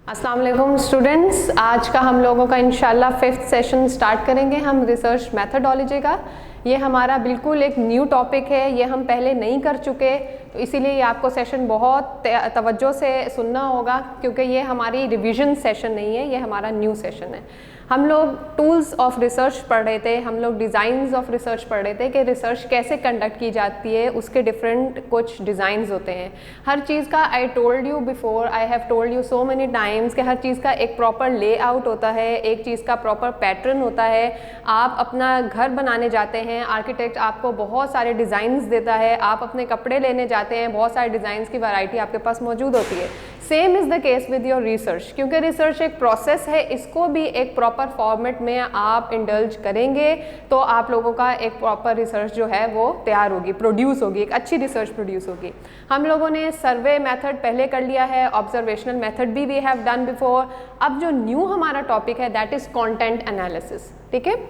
अस्सलाम वालेकुम स्टूडेंट्स, आज का हम लोगों का इंशाल्लाह 5th सेशन स्टार्ट करेंगे हम रिसर्च मेथडोलॉजी का। ये हमारा बिल्कुल एक न्यू टॉपिक है, ये हम पहले नहीं कर चुके, तो इसीलिए ये आपको सेशन बहुत तवज्जो से सुनना होगा क्योंकि ये हमारी रिवीजन सेशन नहीं है, ये हमारा न्यू सेशन है। हम लोग टूल्स ऑफ रिसर्च पढ़ रहे थे, हम लोग डिज़ाइंस ऑफ रिसर्च पढ़ रहे थे कि रिसर्च कैसे कंडक्ट की जाती है, उसके डिफरेंट कुछ डिज़ाइंस होते हैं। हर चीज़ का I told you before, I have told you so many times कि हर चीज़ का एक प्रॉपर लेआउट होता है, एक चीज़ का प्रॉपर पैटर्न होता है। आप अपना घर बनाने जाते हैं, आर्किटेक्ट आपको बहुत सारे डिज़ाइंस देता है, आप अपने कपड़े लेने जाते हैं, बहुत सारे डिज़ाइंस की वैरायटी आपके पास मौजूद होती है। Same is the case with your research, क्योंकि रिसर्च एक प्रोसेस है, इसको भी एक प्रॉपर फॉर्मेट में आप इंडल्ज करेंगे तो आप लोगों का एक प्रॉपर रिसर्च जो है वो तैयार होगी, प्रोड्यूस होगी, एक अच्छी रिसर्च प्रोड्यूस होगी। हम लोगों ने सर्वे मेथड पहले कर लिया है, ऑब्जर्वेशनल मेथड भी वी हैव डन बिफोर। अब जो न्यू हमारा टॉपिक है दैट इज़ कंटेंट एनालिसिस। ठीक है,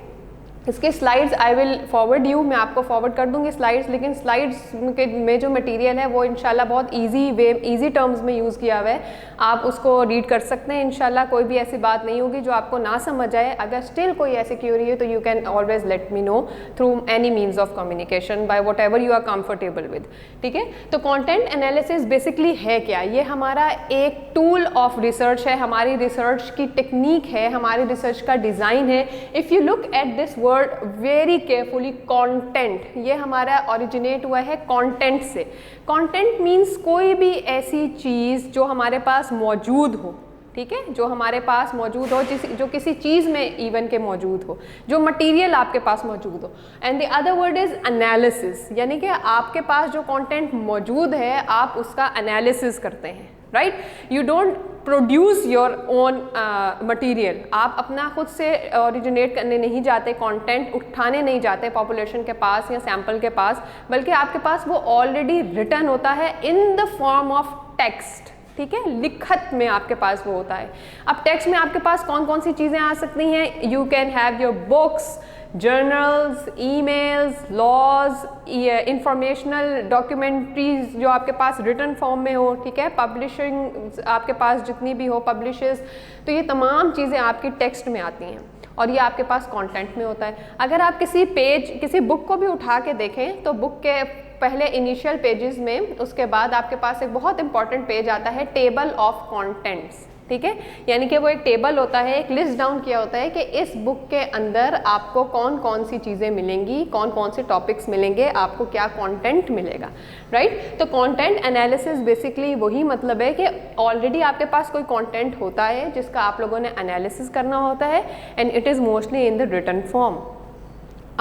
इसके slides I will forward you, मैं आपको फॉरवर्ड कर दूंगी स्लाइड्स, लेकिन स्लाइड्स के में जो मटेरियल है वो इंशाल्लाह बहुत इजी टर्म्स में यूज़ किया हुआ है, आप उसको रीड कर सकते हैं इंशाल्लाह। कोई भी ऐसी बात नहीं होगी जो आपको ना समझ आए। अगर स्टिल कोई ऐसी क्यूरी है तो you can always let me know through any means of communication by whatever you are comfortable with. ठीक है, तो कॉन्टेंट एनालिसिस बेसिकली है क्या? ये हमारा एक टूल ऑफ रिसर्च है, हमारी रिसर्च की टेक्निक है, हमारी रिसर्च का डिज़ाइन है। If you look at this very carefully, content, ये हमारा ओरिजिनेट हुआ है कंटेंट से। कंटेंट मीन्स कोई भी ऐसी चीज़ जो हमारे पास मौजूद हो, ठीक है, जो हमारे पास मौजूद हो, जो किसी चीज़ में इवन के मौजूद हो, जो मटेरियल आपके पास मौजूद हो। And the other word is analysis, यानी कि आपके पास जो कंटेंट मौजूद है आप उसका एनालिसिस करते हैं, right. You don't produce your own material, आप अपना खुद से ओरिजिनेट करने नहीं जाते, कंटेंट उठाने नहीं जाते पॉपुलेशन के पास या सैम्पल के पास, बल्कि आपके पास वो ऑलरेडी रिटन होता है in the form of text. ठीक है, लिखत में आपके पास वो होता है। अब टेक्स्ट में आपके पास कौन कौन सी चीज़ें आ सकती हैं? You can have your books, journals, emails, laws, informational documentaries जो आपके पास रिटन फॉर्म में हो, ठीक है, पब्लिशिंग आपके पास जितनी भी हो, पब्लिशेस, तो ये तमाम चीज़ें आपकी टेक्स्ट में आती हैं और ये आपके पास कंटेंट में होता है। अगर आप किसी बुक को भी उठा के देखें तो बुक के पहले इनिशियल पेजेस में, उसके बाद आपके पास एक बहुत इंपॉर्टेंट पेज आता है टेबल ऑफ कंटेंट्स। ठीक है, यानी कि वो एक टेबल होता है, एक लिस्ट डाउन किया होता है कि इस बुक के अंदर आपको कौन कौन सी चीज़ें मिलेंगी, कौन कौन से टॉपिक्स मिलेंगे, आपको क्या कंटेंट मिलेगा, राइट। तो कंटेंट एनालिसिस बेसिकली वही मतलब है कि ऑलरेडी आपके पास कोई कंटेंट होता है जिसका आप लोगों ने एनालिसिस करना होता है and it is mostly in the written form,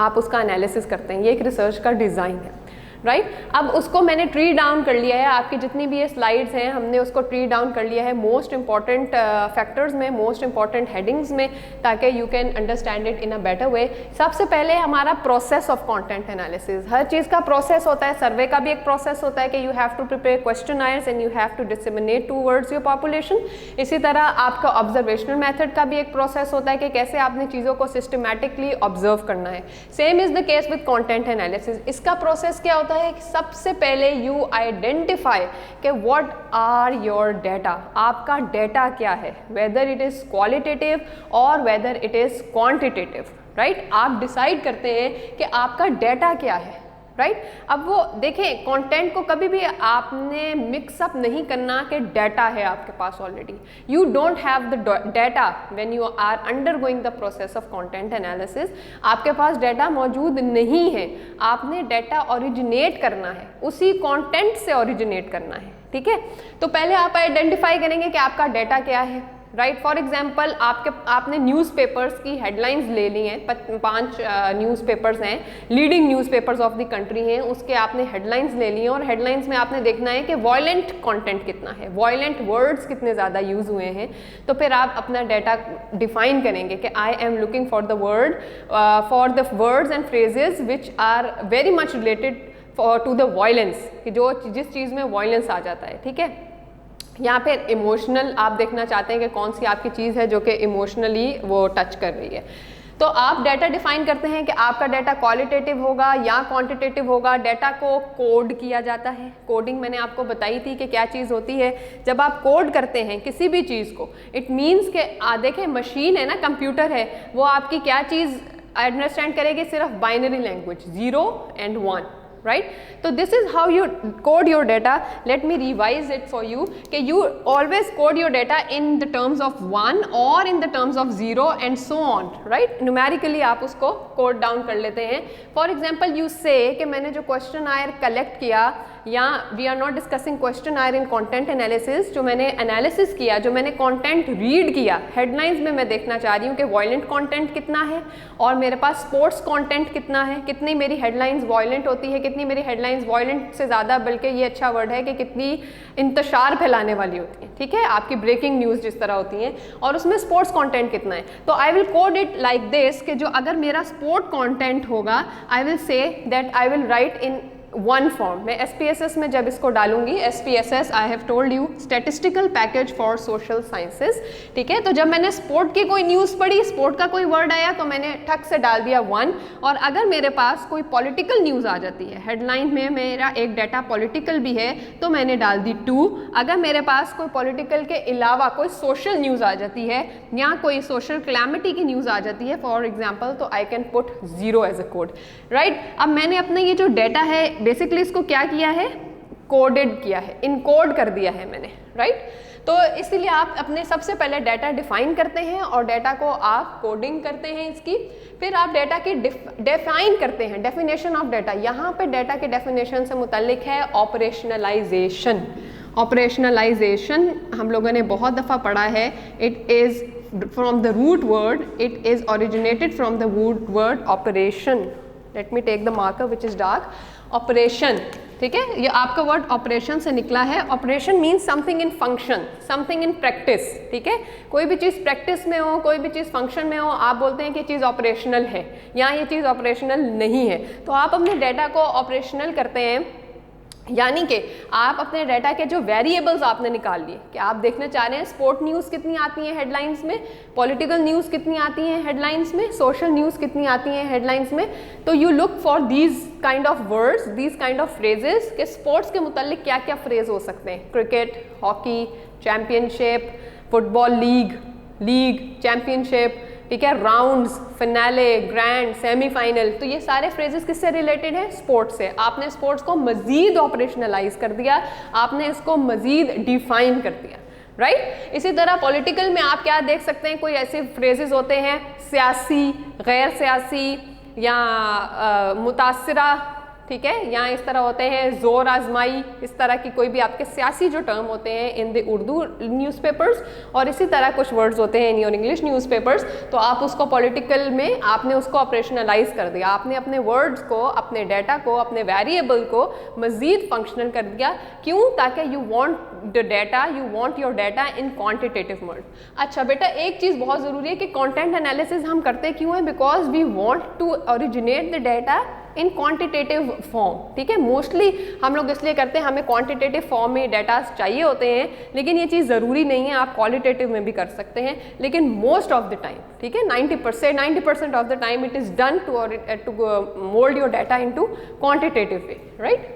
आप उसका एनालिसिस करते हैं। ये एक रिसर्च का डिज़ाइन है, राइट। अब उसको मैंने ट्री डाउन कर लिया है, आपकी जितनी भी ये स्लाइड्स हैं हमने उसको ट्री डाउन कर लिया है मोस्ट इंपॉर्टेंट फैक्टर्स में, मोस्ट इंपॉर्टेंट हेडिंग्स में, ताकि you can understand it in a better way. सबसे पहले हमारा प्रोसेस ऑफ कंटेंट एनालिसिस, हर चीज़ का प्रोसेस होता है। सर्वे का भी एक प्रोसेस होता है कि you have to prepare questionnaires and you have to disseminate towards your population. इसी तरह आपका ऑब्जर्वेशनल मैथड का भी एक प्रोसेस होता है कि कैसे आपने चीज़ों को सिस्टमैटिकली ऑब्जर्व करना है। Same is the case with content analysis. इसका प्रोसेस क्या होता है? सबसे पहले यू आइडेंटिफाई कि व्हाट आर योर डाटा, आपका डाटा क्या है, वेदर इट इज़ क्वालिटेटिव और whether it is quantitative, right. आप डिसाइड करते हैं कि आपका डाटा क्या है, राइट। अब वो देखें, कंटेंट को कभी भी आपने मिक्सअप नहीं करना कि डाटा है आपके पास already. You don't have the data when you are undergoing the process of content analysis. आपके पास डाटा मौजूद नहीं है, आपने डाटा ओरिजिनेट करना है, उसी कंटेंट से ओरिजिनेट करना है। ठीक है, तो पहले आप आइडेंटिफाई करेंगे कि आपका डाटा क्या है, राइट। फॉर एग्जाम्पल आपने न्यूज़पेपर्स की हेडलाइंस ले ली हैं, 5 न्यूज़पेपर्स हैं, leading newspapers of the country हैं, उसके आपने हेडलाइंस ले ली हैं और हेडलाइंस में आपने देखना है कि वॉयलेंट कंटेंट कितना है, वॉयलेंट वर्ड्स कितने ज़्यादा यूज़ हुए हैं। तो फिर आप अपना डाटा डिफाइन करेंगे कि I am looking for the words and phrases which are very much related to the violence, कि जो जिस चीज़ में वॉयलेंस आ जाता है। ठीक है, यहाँ पे इमोशनल आप देखना चाहते हैं कि कौन सी आपकी चीज़ है जो कि इमोशनली वो टच कर रही है। तो आप डाटा डिफाइन करते हैं कि आपका डाटा क्वालिटेटिव होगा या क्वांटिटेटिव होगा। डाटा को कोड किया जाता है। कोडिंग मैंने आपको बताई थी कि क्या चीज़ होती है। जब आप कोड करते हैं किसी भी चीज़ को, इट मीन्स के देखें मशीन है ना, कंप्यूटर है, वो आपकी क्या चीज़ अंडरस्टैंड करेगी, सिर्फ binary language 0 and 1, right? So this is how you code your data. Let me revise it for you कि you always code your data in the terms of 1 or in the terms of 0 and so on, right? Numerically आप उसको code down कर लेते हैं। For example you say कि मैंने जो question collect किया, या we are not discussing question in content analysis, जो मैंने एनालिसिस किया, जो मैंने कंटेंट रीड किया, हेडलाइंस में मैं देखना चाह रही हूँ कि वायलेंट कंटेंट कितना है और मेरे पास स्पोर्ट्स कंटेंट कितना है, कितनी मेरी हेडलाइंस वायलेंट होती है, कितनी मेरी हेडलाइंस वायलेंट से ज़्यादा, बल्कि ये अच्छा वर्ड है कि कितनी इंतशार फैलाने वाली होती है, ठीक है, आपकी ब्रेकिंग न्यूज़ जिस तरह होती हैं, और उसमें स्पोर्ट्स कंटेंट कितना है। तो I will code it like this कि जो अगर मेरा स्पोर्ट कंटेंट होगा, I will say that I will write in one form. मैं SPSS में जब इसको डालूंगी, SPSS I have told you, statistical package for social sciences, ठीक है। तो जब मैंने स्पोर्ट की कोई न्यूज़ पढ़ी, स्पोर्ट का कोई वर्ड आया, तो मैंने ठक से डाल दिया 1। और अगर मेरे पास कोई पॉलिटिकल न्यूज़ आ जाती है, हेडलाइन में मेरा एक डाटा पॉलिटिकल भी है, तो मैंने डाल दी 2। अगर मेरे पास कोई पॉलिटिकल के अलावा कोई सोशल न्यूज़ आ जाती है या कोई सोशल क्लैमिटी की न्यूज़ आ जाती है फॉर एग्जाम्पल, तो I can put 0 as a code, right. अब मैंने अपना ये जो डाटा है बेसिकली इसको क्या किया है, कोडेड किया है, इनकोड कर दिया है मैंने, राइट। तो इसीलिए आप अपने सबसे पहले डाटा डिफाइन करते हैं और डाटा को आप कोडिंग करते हैं इसकी, फिर आप डाटा की डिफाइन करते हैं, डेफिनेशन ऑफ डाटा। यहाँ पे डाटा के डेफिनेशन से मुतल्लिक है ऑपरेशनलाइजेशन। ऑपरेशनलाइजेशन हम लोगों ने बहुत दफ़ा पढ़ा है। It is from the root word, it is originated from the root word operation. Let me take the marker which is dark. Operation, ठीक है, ये आपका वर्ड ऑपरेशन से निकला है। Operation means something in function, something in practice, ठीक है। कोई भी चीज़ प्रैक्टिस में हो, कोई भी चीज़ फंक्शन में हो, आप बोलते हैं कि चीज़ ऑपरेशनल है या ये चीज़ ऑपरेशनल नहीं है। तो आप अपने डाटा को ऑपरेशनल करते हैं, यानी कि आप अपने डाटा के जो वेरिएबल्स आपने निकाल लिए, कि आप देखना चाह रहे हैं स्पोर्ट न्यूज़ कितनी आती हैं हेडलाइंस में, पॉलिटिकल न्यूज़ कितनी आती हैं हेडलाइंस में, सोशल न्यूज़ कितनी आती हैं हेडलाइंस में। तो you look for these kind of words, these kind of phrases, कि स्पोर्ट्स के मुतालिक क्या क्या फ्रेज हो सकते हैं। Cricket, hockey, championship, football league championship, ठीक है, राउंड्स, फिनाले, ग्रैंड, सेमीफाइनल। तो ये सारे फ्रेजेस किससे रिलेटेड है, स्पोर्ट्स से। आपने स्पोर्ट्स को मजीद ऑपरेशनलाइज कर दिया, आपने इसको मजीद डिफाइन कर दिया, राइट। इसी तरह पॉलिटिकल में आप क्या देख सकते हैं, कोई ऐसे फ्रेजेस होते हैं सियासी, गैर सियासी या मुतासिरा, ठीक है, या इस तरह होते हैं जोर आजमाई, इस तरह की कोई भी आपके सियासी जो टर्म होते हैं इन द उर्दू न्यूज़पेपर्स, और इसी तरह कुछ वर्ड्स होते हैं इन योर इंग्लिश न्यूज़पेपर्स। तो आप उसको पॉलिटिकल में आपने उसको ऑपरेशनलाइज कर दिया, आपने अपने वर्ड्स को, अपने डाटा को, अपने वेरिएबल को मजीद फंक्शनल कर दिया। क्यों? ताकि you want the data, you want your data in quantitative mode. अच्छा बेटा, एक चीज़ बहुत ज़रूरी है कि कंटेंट एनालिसिस हम करते क्यों हैं, because we want to originate the data in quantitative form, ठीक है। मोस्टली हम लोग इसलिए करते हैं, हमें क्वांटिटेटिव फॉर्म में डाटा चाहिए होते हैं, लेकिन ये चीज़ ज़रूरी नहीं है, आप क्वालिटेटिव में भी कर सकते हैं। लेकिन मोस्ट ऑफ द टाइम, ठीक है, 90% of the time it is done to mould your data into quantitative way, right.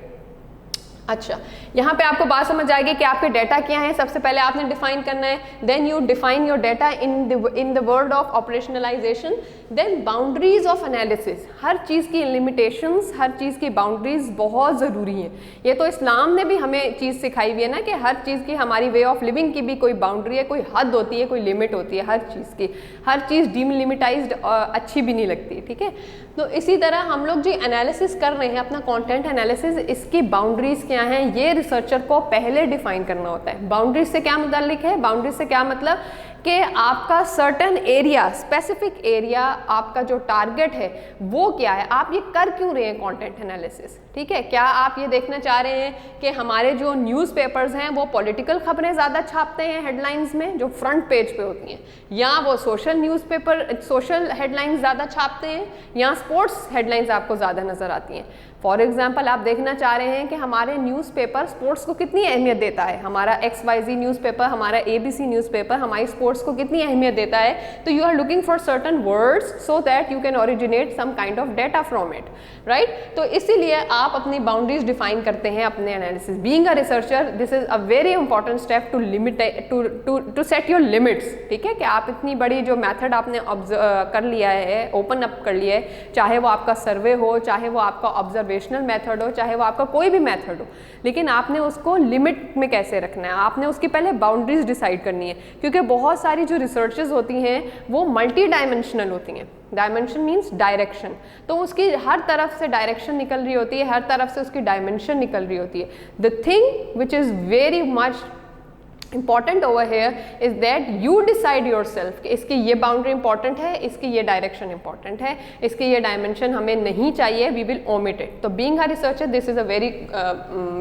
अच्छा, यहाँ पे आपको बात समझ आएगी कि आपके डाटा क्या है। सबसे पहले आपने डिफाइन करना है, then you define your data in the word of operationalisation. Then boundaries of analysis, हर चीज़ की लिमिटेशंस, हर चीज़ की बाउंड्रीज बहुत ज़रूरी हैं। ये तो इस्लाम ने भी हमें चीज़ सिखाई हुई है ना, कि हर चीज़ की, हमारी वे ऑफ लिविंग की भी कोई बाउंड्री है, कोई हद होती है, कोई लिमिट होती है हर चीज़ की। हर चीज़ डिलिमिटाइज्ड अच्छी भी नहीं लगती, ठीक है। तो इसी तरह हम लोग जो एनालिसिस कर रहे हैं अपना कंटेंट एनालिसिस, इसकी बाउंड्रीज क्या हैं, ये रिसर्चर को पहले डिफाइन करना होता है। बाउंड्रीज से क्या मुताल्लिक है, बाउंड्रीज से क्या मतलब कि आपका सर्टन एरिया, स्पेसिफिक एरिया, आपका जो टारगेट है वो क्या है, आप ये कर क्यों रहे हैं कंटेंट एनालिसिस, ठीक है। क्या आप ये देखना चाह रहे हैं कि हमारे जो न्यूज़पेपर्स हैं वो पॉलिटिकल खबरें ज़्यादा छापते हैं हेडलाइंस में, जो फ्रंट पेज पे होती हैं, या वो सोशल न्यूज़पेपर, सोशल हेडलाइंस ज़्यादा छापते हैं, या स्पोर्ट्स हेडलाइंस आपको ज़्यादा नज़र आती हैं। फॉर एग्जाम्पल, आप देखना चाह रहे हैं कि हमारे न्यूज़पेपर स्पोर्ट्स को कितनी अहमियत देता है। हमारा XYZ न्यूज़पेपर, हमारा ABC न्यूज़पेपर हमारी सोर्स को कितनी अहमियत देता है, तो you are looking for certain words so that you can originate some kind of data from it, right. तो इसीलिए आप अपनी बाउंड्रीज डिफाइन करते हैं अपने analysis. Being a researcher this is a very important step to limit to set your limits, ठीक है, कि आप इतनी बड़ी जो मेथड आपने कर लिया है, ओपन अप कर लिया है, चाहे वो आपका सर्वे हो, चाहे वो आपका ऑब्जर्वेशनल मेथड हो, चाहे वो आपका कोई भी मेथड हो, लेकिन आपने उसको लिमिट में कैसे रखना है, आपने उसकी पहले बाउंड्रीज डिसाइड करनी है। क्योंकि बहुत सारी जो रिसर्चेज होती हैं वो मल्टी डायमेंशनल होती हैं। डायमेंशन मीन्स डायरेक्शन, तो उसकी हर तरफ से डायरेक्शन निकल रही होती है, हर तरफ से उसकी डायमेंशन निकल रही होती है। The thing which is very much important over here is that you decide yourself कि इसकी ये बाउंड्री इंपॉर्टेंट है, इसकी ये डायरेक्शन इंपॉर्टेंट है, इसकी ये डायमेंशन हमें नहीं चाहिए, we will omit it। तो being a researcher this is a very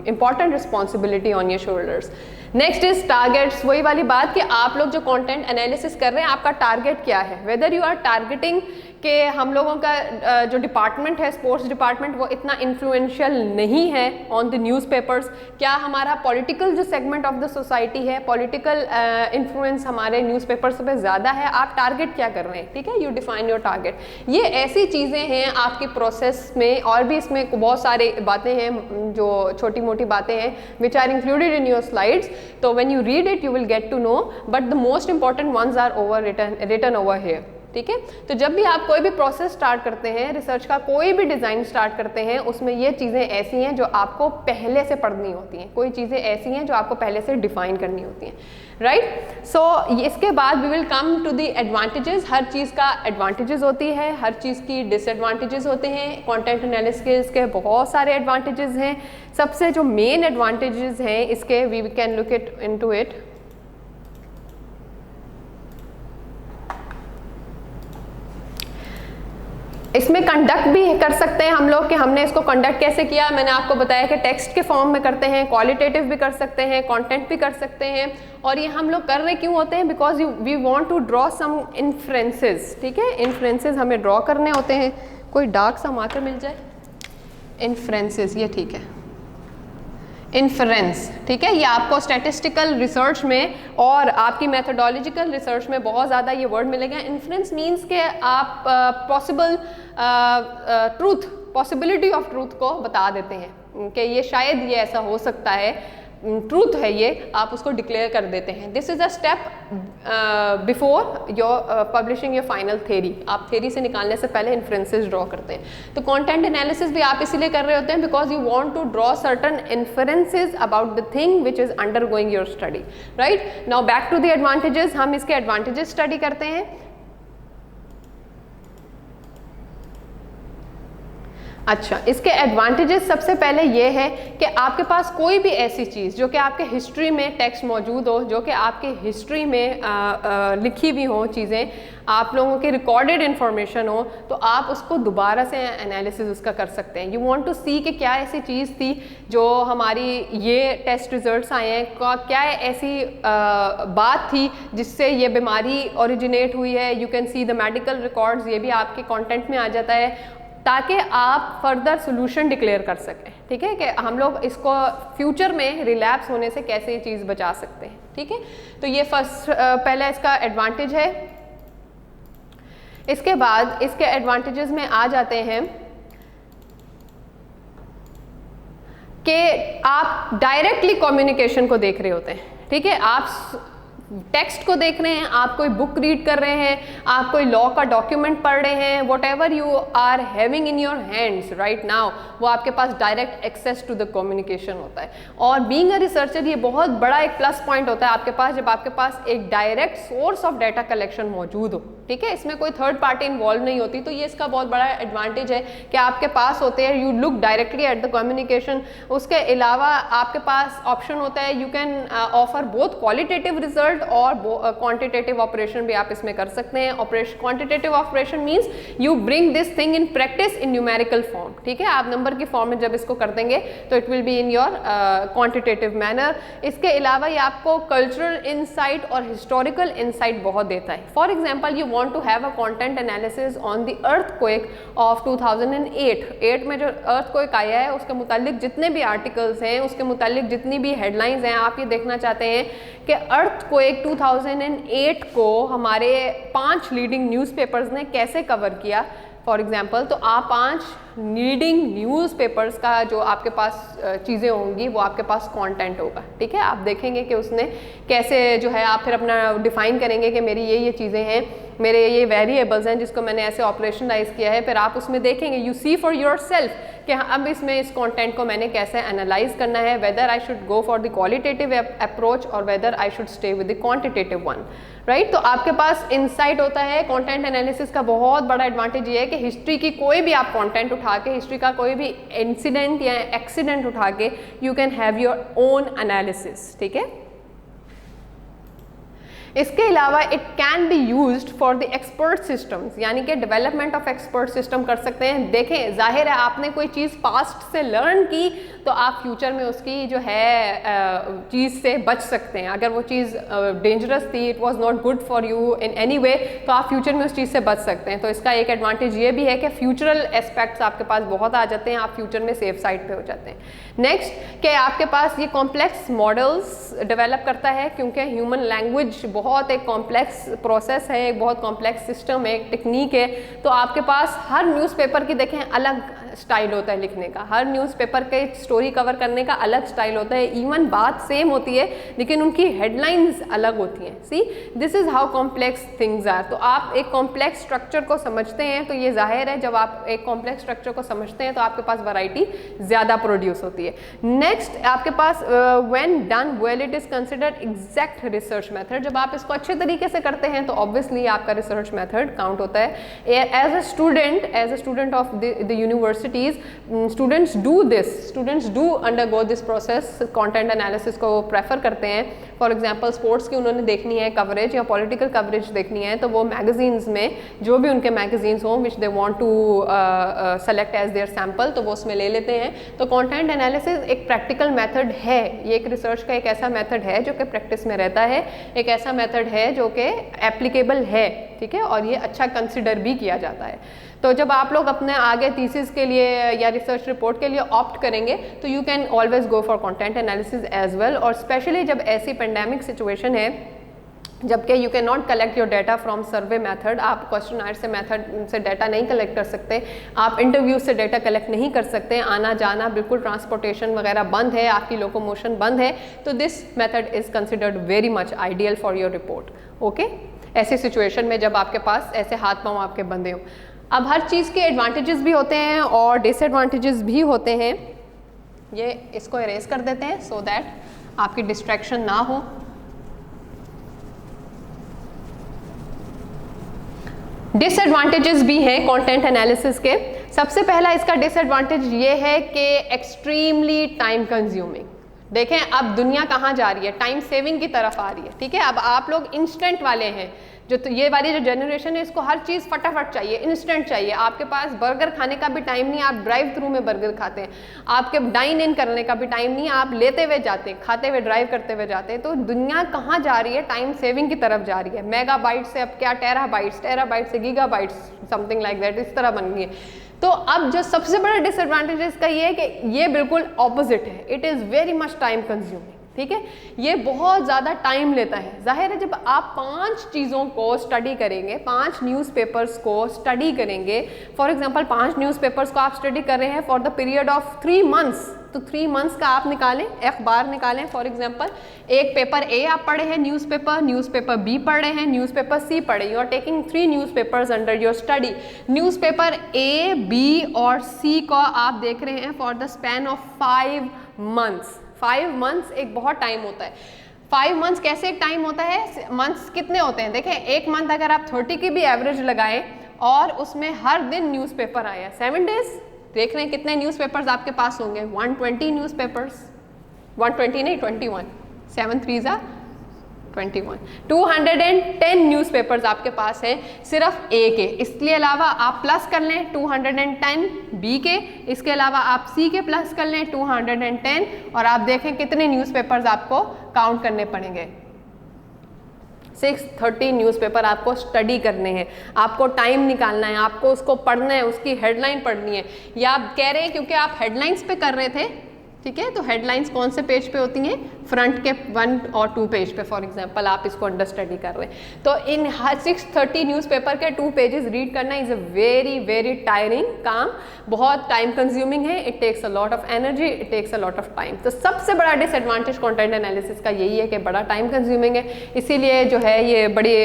important responsibility on your shoulders। Next is targets. वही वाली बात कि आप लोग जो कंटेंट एनालिसिस कर रहे हैं आपका टारगेट क्या है, वेदर यू आर टारगेटिंग कि हम लोगों का जो डिपार्टमेंट है, स्पोर्ट्स डिपार्टमेंट, वो इतना इन्फ्लुएंशियल नहीं है ऑन द न्यूज़पेपर्स, क्या हमारा पॉलिटिकल जो सेगमेंट ऑफ द सोसाइटी है, पॉलिटिकल इन्फ्लुएंस हमारे न्यूज़पेपर्स पे ज़्यादा है, आप टारगेट क्या कर रहे हैं, ठीक है, यू डिफाइन योर टारगेट। ये ऐसी चीज़ें हैं आपकी प्रोसेस में, और भी इसमें बहुत सारी बातें हैं जो छोटी मोटी बातें हैं which are included in your slides. तो when you read it you will get to know, but the most important ones are over written over here, ठीक है। तो जब भी आप कोई भी प्रोसेस स्टार्ट करते हैं, रिसर्च का कोई भी डिज़ाइन स्टार्ट करते हैं, उसमें ये चीज़ें ऐसी हैं जो आपको पहले से पढ़नी होती हैं, कोई चीज़ें ऐसी हैं जो आपको पहले से डिफाइन करनी होती हैं, राइट। सो इसके बाद we will come to the advantages. हर चीज़ का एडवांटेजेस होती है, हर चीज़ की डिसएडवांटेजेस होते हैं। कंटेंट एनालिसिस के बहुत सारे एडवांटेजेस हैं। सबसे जो मेन एडवांटेजेस हैं इसके, we can look it into it. इसमें कंडक्ट भी कर सकते हैं हम लोग कि हमने इसको कंडक्ट कैसे किया। मैंने आपको बताया कि टेक्स्ट के फॉर्म में करते हैं, क्वालिटेटिव भी कर सकते हैं, कंटेंट भी कर सकते हैं। और ये हम लोग कर रहे क्यों होते हैं, because we want to draw some inferences, ठीक है, इन्फ्रेंसेस हमें ड्रॉ करने होते हैं। कोई डार्क सा मार्कर मिल जाए, इन्फ्रेंसेस, ये ठीक है, इन्फ्रेंस, ठीक है। ये आपको स्टैटिस्टिकल रिसर्च में और आपकी मैथडोलॉजिकल रिसर्च में बहुत ज़्यादा ये वर्ड मिलेगा। इन्फ्रेंस मीन्स के आप possible truth, possibility of truth को बता देते हैं कि ये शायद ये ऐसा हो सकता है, ट्रूथ है ये, आप उसको डिक्लेयर कर देते हैं। This is a step before your publishing your final theory. आप थ्योरी से निकालने से पहले इन्फ्रेंसेस ड्रॉ करते हैं। तो कंटेंट एनालिसिस भी आप इसीलिए कर रहे होते हैं because you want to draw certain inferences about the thing which is undergoing your study, right. Now back to the advantages. हम इसके एडवांटेजेस स्टडी करते हैं। अच्छा, इसके एडवांटेजेस सबसे पहले ये है कि आपके पास कोई भी ऐसी चीज़ जो कि आपके हिस्ट्री में टेक्स्ट मौजूद हो, जो कि आपके हिस्ट्री में लिखी हुई हो चीज़ें, आप लोगों की रिकॉर्डेड इन्फॉर्मेशन हो, तो आप उसको दोबारा से एनालिसिस उसका कर सकते हैं। यू वांट टू सी कि क्या ऐसी चीज़ थी जो हमारी ये टेस्ट रिजल्ट्स आए हैं, क्या ऐसी बात थी जिससे ये बीमारी ओरिजिनेट हुई है। You can see the medical records, ये भी आपके कंटेंट में आ जाता है, ताकि आप फर्दर सोल्यूशन डिक्लेयर कर सकें, ठीक है, कि हम लोग इसको फ्यूचर में रिलैप्स होने से कैसे ये चीज़ बचा सकते हैं, ठीक है। तो ये फर्स्ट पहला इसका एडवांटेज है। इसके बाद इसके एडवांटेजेस में आ जाते हैं कि आप डायरेक्टली कम्युनिकेशन को देख रहे होते हैं, ठीक है। आप टेक्स्ट को देख रहे हैं, आप कोई बुक रीड कर रहे हैं, आप कोई लॉ का डॉक्यूमेंट पढ़ रहे हैं, whatever you are having in your hands right now, वो आपके पास direct access to the communication होता है। और बीइंग अ रिसर्चर ये बहुत बड़ा एक प्लस पॉइंट होता है आपके पास, जब आपके पास एक direct source of data collection मौजूद हो, ठीक है, इसमें कोई थर्ड पार्टी इन्वॉल्व नहीं होती। तो ये इसका बहुत बड़ा एडवांटेज है कि आपके पास होते हैं, you look directly at the communication. उसके अलावा आपके पास ऑप्शन होता है, you can offer both qualitative result और क्वांटिटेटिव ऑपरेशन भी आप इसमें कर सकते हैं। Operation quantitative operation means you bring this thing in practice in numerical form, ठीक है। आप नंबर की फॉर्म में जब इसको कर देंगे तो it will be in your quantitative manner. इसके अलावा ये आपको कल्चरल इंसाइट और हिस्टोरिकल इंसाइट बहुत देता है। For example, you want to have a content analysis on the earthquake of 2008 में जो earthquake आया है उसके मुतालिक जितने भी आर्टिकल्स हैं, उसके मुतालिक जितनी भी हेडलाइंस हैं, आप ये देखना चाहते हैं कि earthquake एक 2008 को हमारे 5 लीडिंग न्यूज़पेपर्स ने कैसे कवर किया फॉर एग्जाम्पल, तो आप 5 लीडिंग न्यूज़पेपर्स का जो आपके पास चीज़ें होंगी वो आपके पास कंटेंट होगा, ठीक है। आप देखेंगे कि उसने कैसे जो है, आप फिर अपना डिफाइन करेंगे कि मेरी ये चीज़ें हैं, मेरे ये वेरिएबल्स हैं जिसको मैंने ऐसे ऑपरेशनलाइज किया है। फिर आप उसमें देखेंगे, you see for yourself कि अब इसमें इस कंटेंट को मैंने कैसे एनालाइज करना है, whether I should go for the qualitative approach और whether I should stay with the quantitative one, right. तो आपके पास इंसाइट होता है। कंटेंट एनालिसिस का बहुत बड़ा एडवांटेज ये है कि हिस्ट्री की कोई भी आप कंटेंट उठा के, हिस्ट्री का कोई भी इंसिडेंट या एक्सीडेंट उठा के you can have your own analysis, ठीक है। इसके अलावा it can be used for the expert systems, यानी कि डेवलपमेंट ऑफ एक्सपर्ट सिस्टम कर सकते हैं। देखें, जाहिर है आपने कोई चीज़ पास्ट से लर्न की तो आप फ्यूचर में उसकी जो है चीज़ से बच सकते हैं। अगर वो चीज़ डेंजरस थी, it was not good for you in any way, तो आप फ्यूचर में उस चीज़ से बच सकते हैं। तो इसका एक एडवांटेज ये भी है कि फ्यूचरल एस्पेक्ट्स आपके पास बहुत आ जाते हैं, आप फ्यूचर में सेफ साइड पे हो जाते हैं। नेक्स्ट कि आपके पास ये कॉम्प्लेक्स मॉडल्स डेवलप करता है, क्योंकि ह्यूमन लैंग्वेज बहुत एक कॉम्प्लेक्स प्रोसेस है, एक बहुत कॉम्प्लेक्स सिस्टम है, एक टेक्निक है। तो आपके पास हर न्यूज़पेपर की देखें अलग स्टाइल होता है लिखने का, हर न्यूज़पेपर के स्टोरी कवर करने का अलग स्टाइल होता है। इवन बात सेम होती है लेकिन उनकी हेडलाइंस अलग होती हैं। See, this is how complex things are. तो आप एक कॉम्प्लेक्स स्ट्रक्चर को समझते हैं तो ये जाहिर है, जब आप एक कॉम्प्लेक्स स्ट्रक्चर को समझते हैं तो आपके पास वैरायटी ज़्यादा प्रोड्यूस होती है। नेक्स्ट आपके पास when done well it is considered exact research method. जब आप इसको अच्छे तरीके से करते हैं तो ऑब्वियसली आपका रिसर्च मेथड काउंट होता है। As a student of the universities, students do this, students do undergo this process, content analysis को प्रेफर करते हैं। फॉर एग्जांपल स्पोर्ट्स की उन्होंने देखनी है कवरेज या पॉलिटिकल कवरेज देखनी है, तो वो मैगजीन्स में जो भी उनके मैगजीन्स हों which they want to select as their sample, तो वो उसमें ले लेते हैं। तो कंटेंट एनालिसिस एक प्रैक्टिकल मेथड है, ये एक रिसर्च का एक ऐसा मेथड है जो कि प्रैक्टिस में रहता है, एक ऐसा मेथड है जो कि एप्लीकेबल है, ठीक है, और ये अच्छा कंसिडर भी किया जाता है। तो जब आप लोग अपने आगे थीसिस के लिए या रिसर्च रिपोर्ट के लिए ऑप्ट करेंगे तो you can always go for content analysis as well. और स्पेशली जब ऐसी पेंडेमिक सिचुएशन है जबकि you can not collect your data from survey method, आप क्वेश्चनर से मेथड से डाटा नहीं कलेक्ट कर सकते, आप इंटरव्यू से डाटा कलेक्ट नहीं कर सकते, आना जाना बिल्कुल ट्रांसपोर्टेशन वगैरह बंद है, आपकी लोकोमोशन बंद है, तो this method is considered very much ideal for your report. Okay, ऐसी सिचुएशन में जब आपके पास ऐसे हाथ पांव आपके बंधे हों। अब हर चीज़ के एडवांटेजेस भी होते हैं और डिसएडवांटेजेस भी होते हैं। ये इसको इरेज कर देते हैं सो दैट आपकी डिस्ट्रैक्शन ना हो। डिसएडवांटेजेस भी हैं कंटेंट एनालिसिस के। सबसे पहला इसका डिसएडवांटेज ये है कि एक्सट्रीमली टाइम कंज्यूमिंग। देखें अब दुनिया कहाँ जा रही है, टाइम सेविंग की तरफ आ रही है, ठीक है। अब आप लोग इंस्टेंट वाले हैं, जो तो ये वाली जो जनरेशन है इसको हर चीज़ फटाफट चाहिए, इंस्टेंट चाहिए। आपके पास बर्गर खाने का भी टाइम नहीं, आप ड्राइव थ्रू में बर्गर खाते हैं, आपके डाइन इन करने का भी टाइम नहीं, आप लेते हुए जाते हैं, खाते हुए ड्राइव करते हुए जाते हैं। तो दुनिया कहाँ जा रही है, टाइम सेविंग की तरफ जा रही है। मेगाबाइट से अब क्या टेराबाइट से गीगाबाइट्स, समथिंग लाइक दैट, इस तरह बन गई है। तो अब जो सबसे बड़ा डिसएडवांटेज इसका ये है कि ये बिल्कुल ऑपोजिट है, it is very much time consuming, ठीक है। ये बहुत ज़्यादा टाइम लेता है। जाहिर है जब आप 5 चीज़ों को स्टडी करेंगे, 5 न्यूज़पेपर्स को स्टडी करेंगे, फॉर एग्जांपल 5 न्यूज़पेपर्स को आप स्टडी कर रहे हैं for the period of 3 months, तो 3 मंथ्स का आप निकालें, अखबार निकालें। फॉर एग्जांपल एक पेपर ए आप पढ़े हैं न्यूज़पेपर बी पढ़ रहे हैं, न्यूज़पेपर सी पढ़े, you are taking 3 newspapers under your study. Newspaper A, B और सी को आप देख रहे हैं for the span of 5 months. 5 months एक बहुत टाइम होता है। 5 मंथ्स कैसे एक टाइम होता है, मंथ्स कितने होते हैं, देखें एक मंथ अगर आप 30 की भी एवरेज लगाएं और उसमें हर दिन न्यूज़पेपर आया, 7 डेज देख रहे हैं कितने न्यूज़पेपर्स आपके पास होंगे, 120 न्यूज़पेपर्स, 120 नहीं 21, 7 3 जा 21, 210 न्यूज़पेपर्स आपके पास हैं सिर्फ ए के। इसके अलावा आप प्लस कर लें 210 बी के, इसके अलावा आप सी के प्लस कर लें 210 और आप देखें कितने न्यूज़पेपर्स आपको काउंट करने पड़ेंगे। 630 न्यूज़पेपर आपको स्टडी करने हैं, आपको टाइम निकालना है, आपको उसको पढ़ना है, उसकी हेडलाइन पढ़नी है। या आप कह रहे हैं क्योंकि आप हेडलाइंस पे कर रहे थे ठीक है। तो हेडलाइंस कौन से पेज पे होती हैं? फ्रंट के 1 और 2 पेज पे। फॉर एग्जांपल आप इसको अंडर स्टडी कर रहे हैं तो इन 630 न्यूज़पेपर के 2 पेजेस रीड करना is a very very tiring काम, बहुत टाइम कंज्यूमिंग है। It takes a lot of energy, it takes a lot of time. तो सबसे बड़ा डिसएडवांटेज कंटेंट एनालिसिस का यही है कि बड़ा टाइम कंज्यूमिंग है, इसीलिए जो है ये बड़े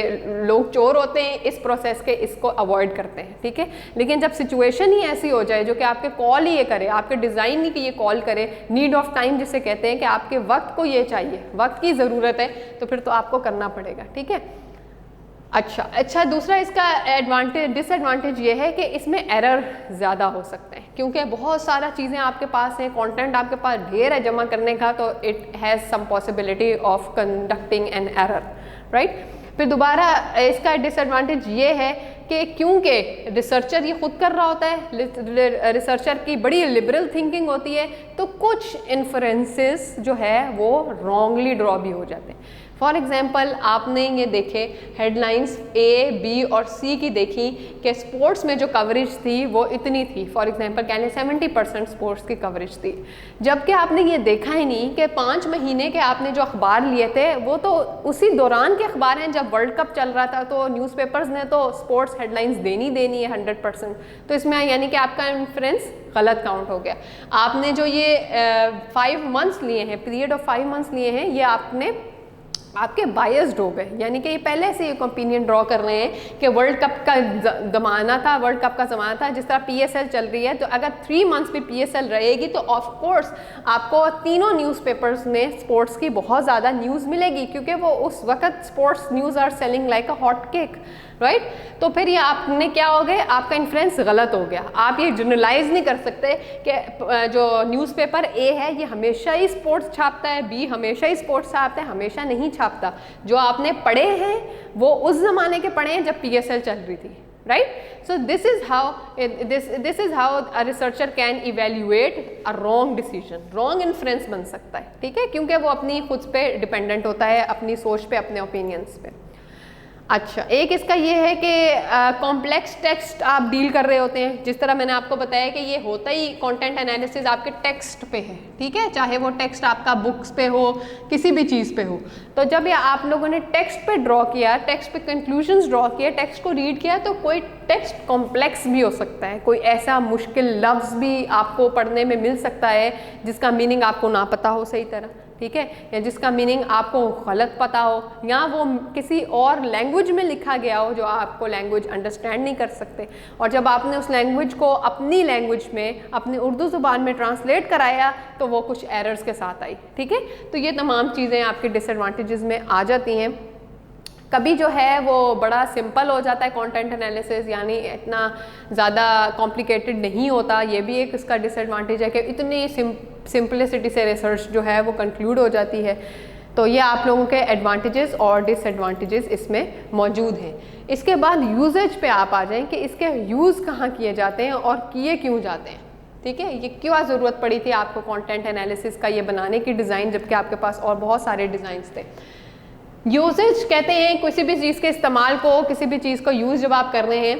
लोग चोर होते हैं इस प्रोसेस के, इसको अवॉइड करते हैं। ठीक है। लेकिन जब सिचुएशन ही ऐसी हो जाए जो कि आपके कॉल ही ये करे, आपके डिज़ाइन नहीं कि ये कॉल करे, नीड ऑफ टाइम जिसे कहते हैं कि आपके वक्त को ये चाहिए, वक्त की ज़रूरत है, तो फिर तो आपको करना पड़ेगा। ठीक है। अच्छा दूसरा इसका डिसएडवांटेज ये है कि इसमें एरर ज़्यादा हो सकते हैं, क्योंकि बहुत सारा चीज़ें आपके पास हैं, कंटेंट आपके पास ढेर है जमा करने का, तो it has some possibility of conducting an error, right. फिर दोबारा इसका डिसएडवांटेज ये है कि क्योंकि रिसर्चर ये खुद कर रहा होता है, रिसर्चर की बड़ी लिबरल थिंकिंग होती है, तो कुछ इन्फ्रेंसेस जो है वो रॉन्गली ड्रॉ भी हो जाते हैं। फॉर एग्जाम्पल आपने ये देखे हेडलाइंस ए, बी और सी की देखी कि स्पोर्ट्स में जो कवरेज थी वो इतनी थी, फॉर एग्जाम्पल कह लें 70% स्पोर्ट्स की कवरेज थी, जबकि आपने ये देखा ही नहीं कि 5 महीने के आपने जो अखबार लिए थे वो तो उसी दौरान के अखबार हैं जब वर्ल्ड कप चल रहा था, तो न्यूज़पेपर्स ने तो स्पोर्ट्स हेडलाइंस देनी है 100%। तो इसमें यानी कि आपका इन्फ्रेंस गलत काउंट हो गया। आपने जो ये 5 मंथ्स लिए हैं, पीरियड ऑफ 5 मंथ्स लिए हैं, ये आपके बायस्ड हो गए, यानी कि ये पहले से एक ओपिनियन ड्रॉ कर रहे हैं कि वर्ल्ड कप का ज़माना था, वर्ल्ड कप का ज़माना था, जिस तरह पीएसएल चल रही है, तो अगर 3 मंथ्स भी पीएसएल रहेगी तो ऑफ कोर्स आपको तीनों न्यूज़पेपर्स में स्पोर्ट्स की बहुत ज़्यादा न्यूज़ मिलेगी, क्योंकि वो उस वक्त sports news are selling like a hot cake, right. तो फिर ये आपने क्या हो गए, आपका इन्फ्रेंस गलत हो गया। आप ये जनरलाइज नहीं कर सकते कि जो न्यूज़पेपर ए है ये हमेशा ही स्पोर्ट्स छापता है, बी हमेशा ही स्पोर्ट्स छापता है, हमेशा नहीं छापता। जो आपने पढ़े हैं वो उस ज़माने के पढ़े हैं जब पीएसएल चल रही थी, right. So this is how a researcher can evaluate a wrong decision, wrong inference बन सकता है, ठीक है, क्योंकि वो अपनी खुद पे डिपेंडेंट होता है, अपनी सोच पे, अपने ओपिनियंस पे। अच्छा, एक इसका ये है कि कॉम्प्लेक्स टेक्स्ट आप डील कर रहे होते हैं, जिस तरह मैंने आपको बताया कि ये होता ही कंटेंट एनालिसिस आपके टेक्स्ट पे है, ठीक है, चाहे वो टेक्स्ट आपका बुक्स पे हो, किसी भी चीज़ पे हो। तो जब ये आप लोगों ने टेक्स्ट पे ड्रॉ किया, टेक्स्ट पे कंक्लूजन्स ड्रॉ किए, टेक्स्ट को रीड किया, तो कोई टेक्स्ट कॉम्प्लेक्स भी हो सकता है, कोई ऐसा मुश्किल लफ्ज़ भी आपको पढ़ने में मिल सकता है जिसका मीनिंग आपको ना पता हो सही तरह, ठीक है, या जिसका मीनिंग आपको गलत पता हो, या वो किसी और लैंग्वेज में लिखा गया हो जो आपको लैंग्वेज अंडरस्टैंड नहीं कर सकते, और जब आपने उस लैंग्वेज को अपनी लैंग्वेज में, अपनी उर्दू ज़ुबान में ट्रांसलेट कराया तो वो कुछ एरर्स के साथ आई, ठीक है। तो ये तमाम चीज़ें आपके डिसएडवांटेजेस में आ जाती हैं। कभी जो है वो बड़ा सिंपल हो जाता है कंटेंट एनालिसिस, यानी इतना ज़्यादा कॉम्प्लिकेटेड नहीं होता, ये भी एक इसका डिसएडवांटेज है कि इतनी सिंपलिसिटी से रिसर्च जो है वो कंक्लूड हो जाती है। तो ये आप लोगों के एडवांटेजेस और डिसएडवांटेजेस इसमें मौजूद हैं। इसके बाद यूजेज पे आप आ जाएं कि इसके यूज़ कहाँ किए जाते हैं और किए क्यों जाते हैं, ठीक है, ये क्यों ज़रूरत पड़ी थी आपको कंटेंट एनालिसिस का ये बनाने की डिज़ाइन, जबकि आपके पास और बहुत सारे डिज़ाइंस थे। यूजेज कहते हैं किसी भी चीज़ के इस्तेमाल को, किसी भी चीज़ को यूज़ जब आप कर रहे हैं,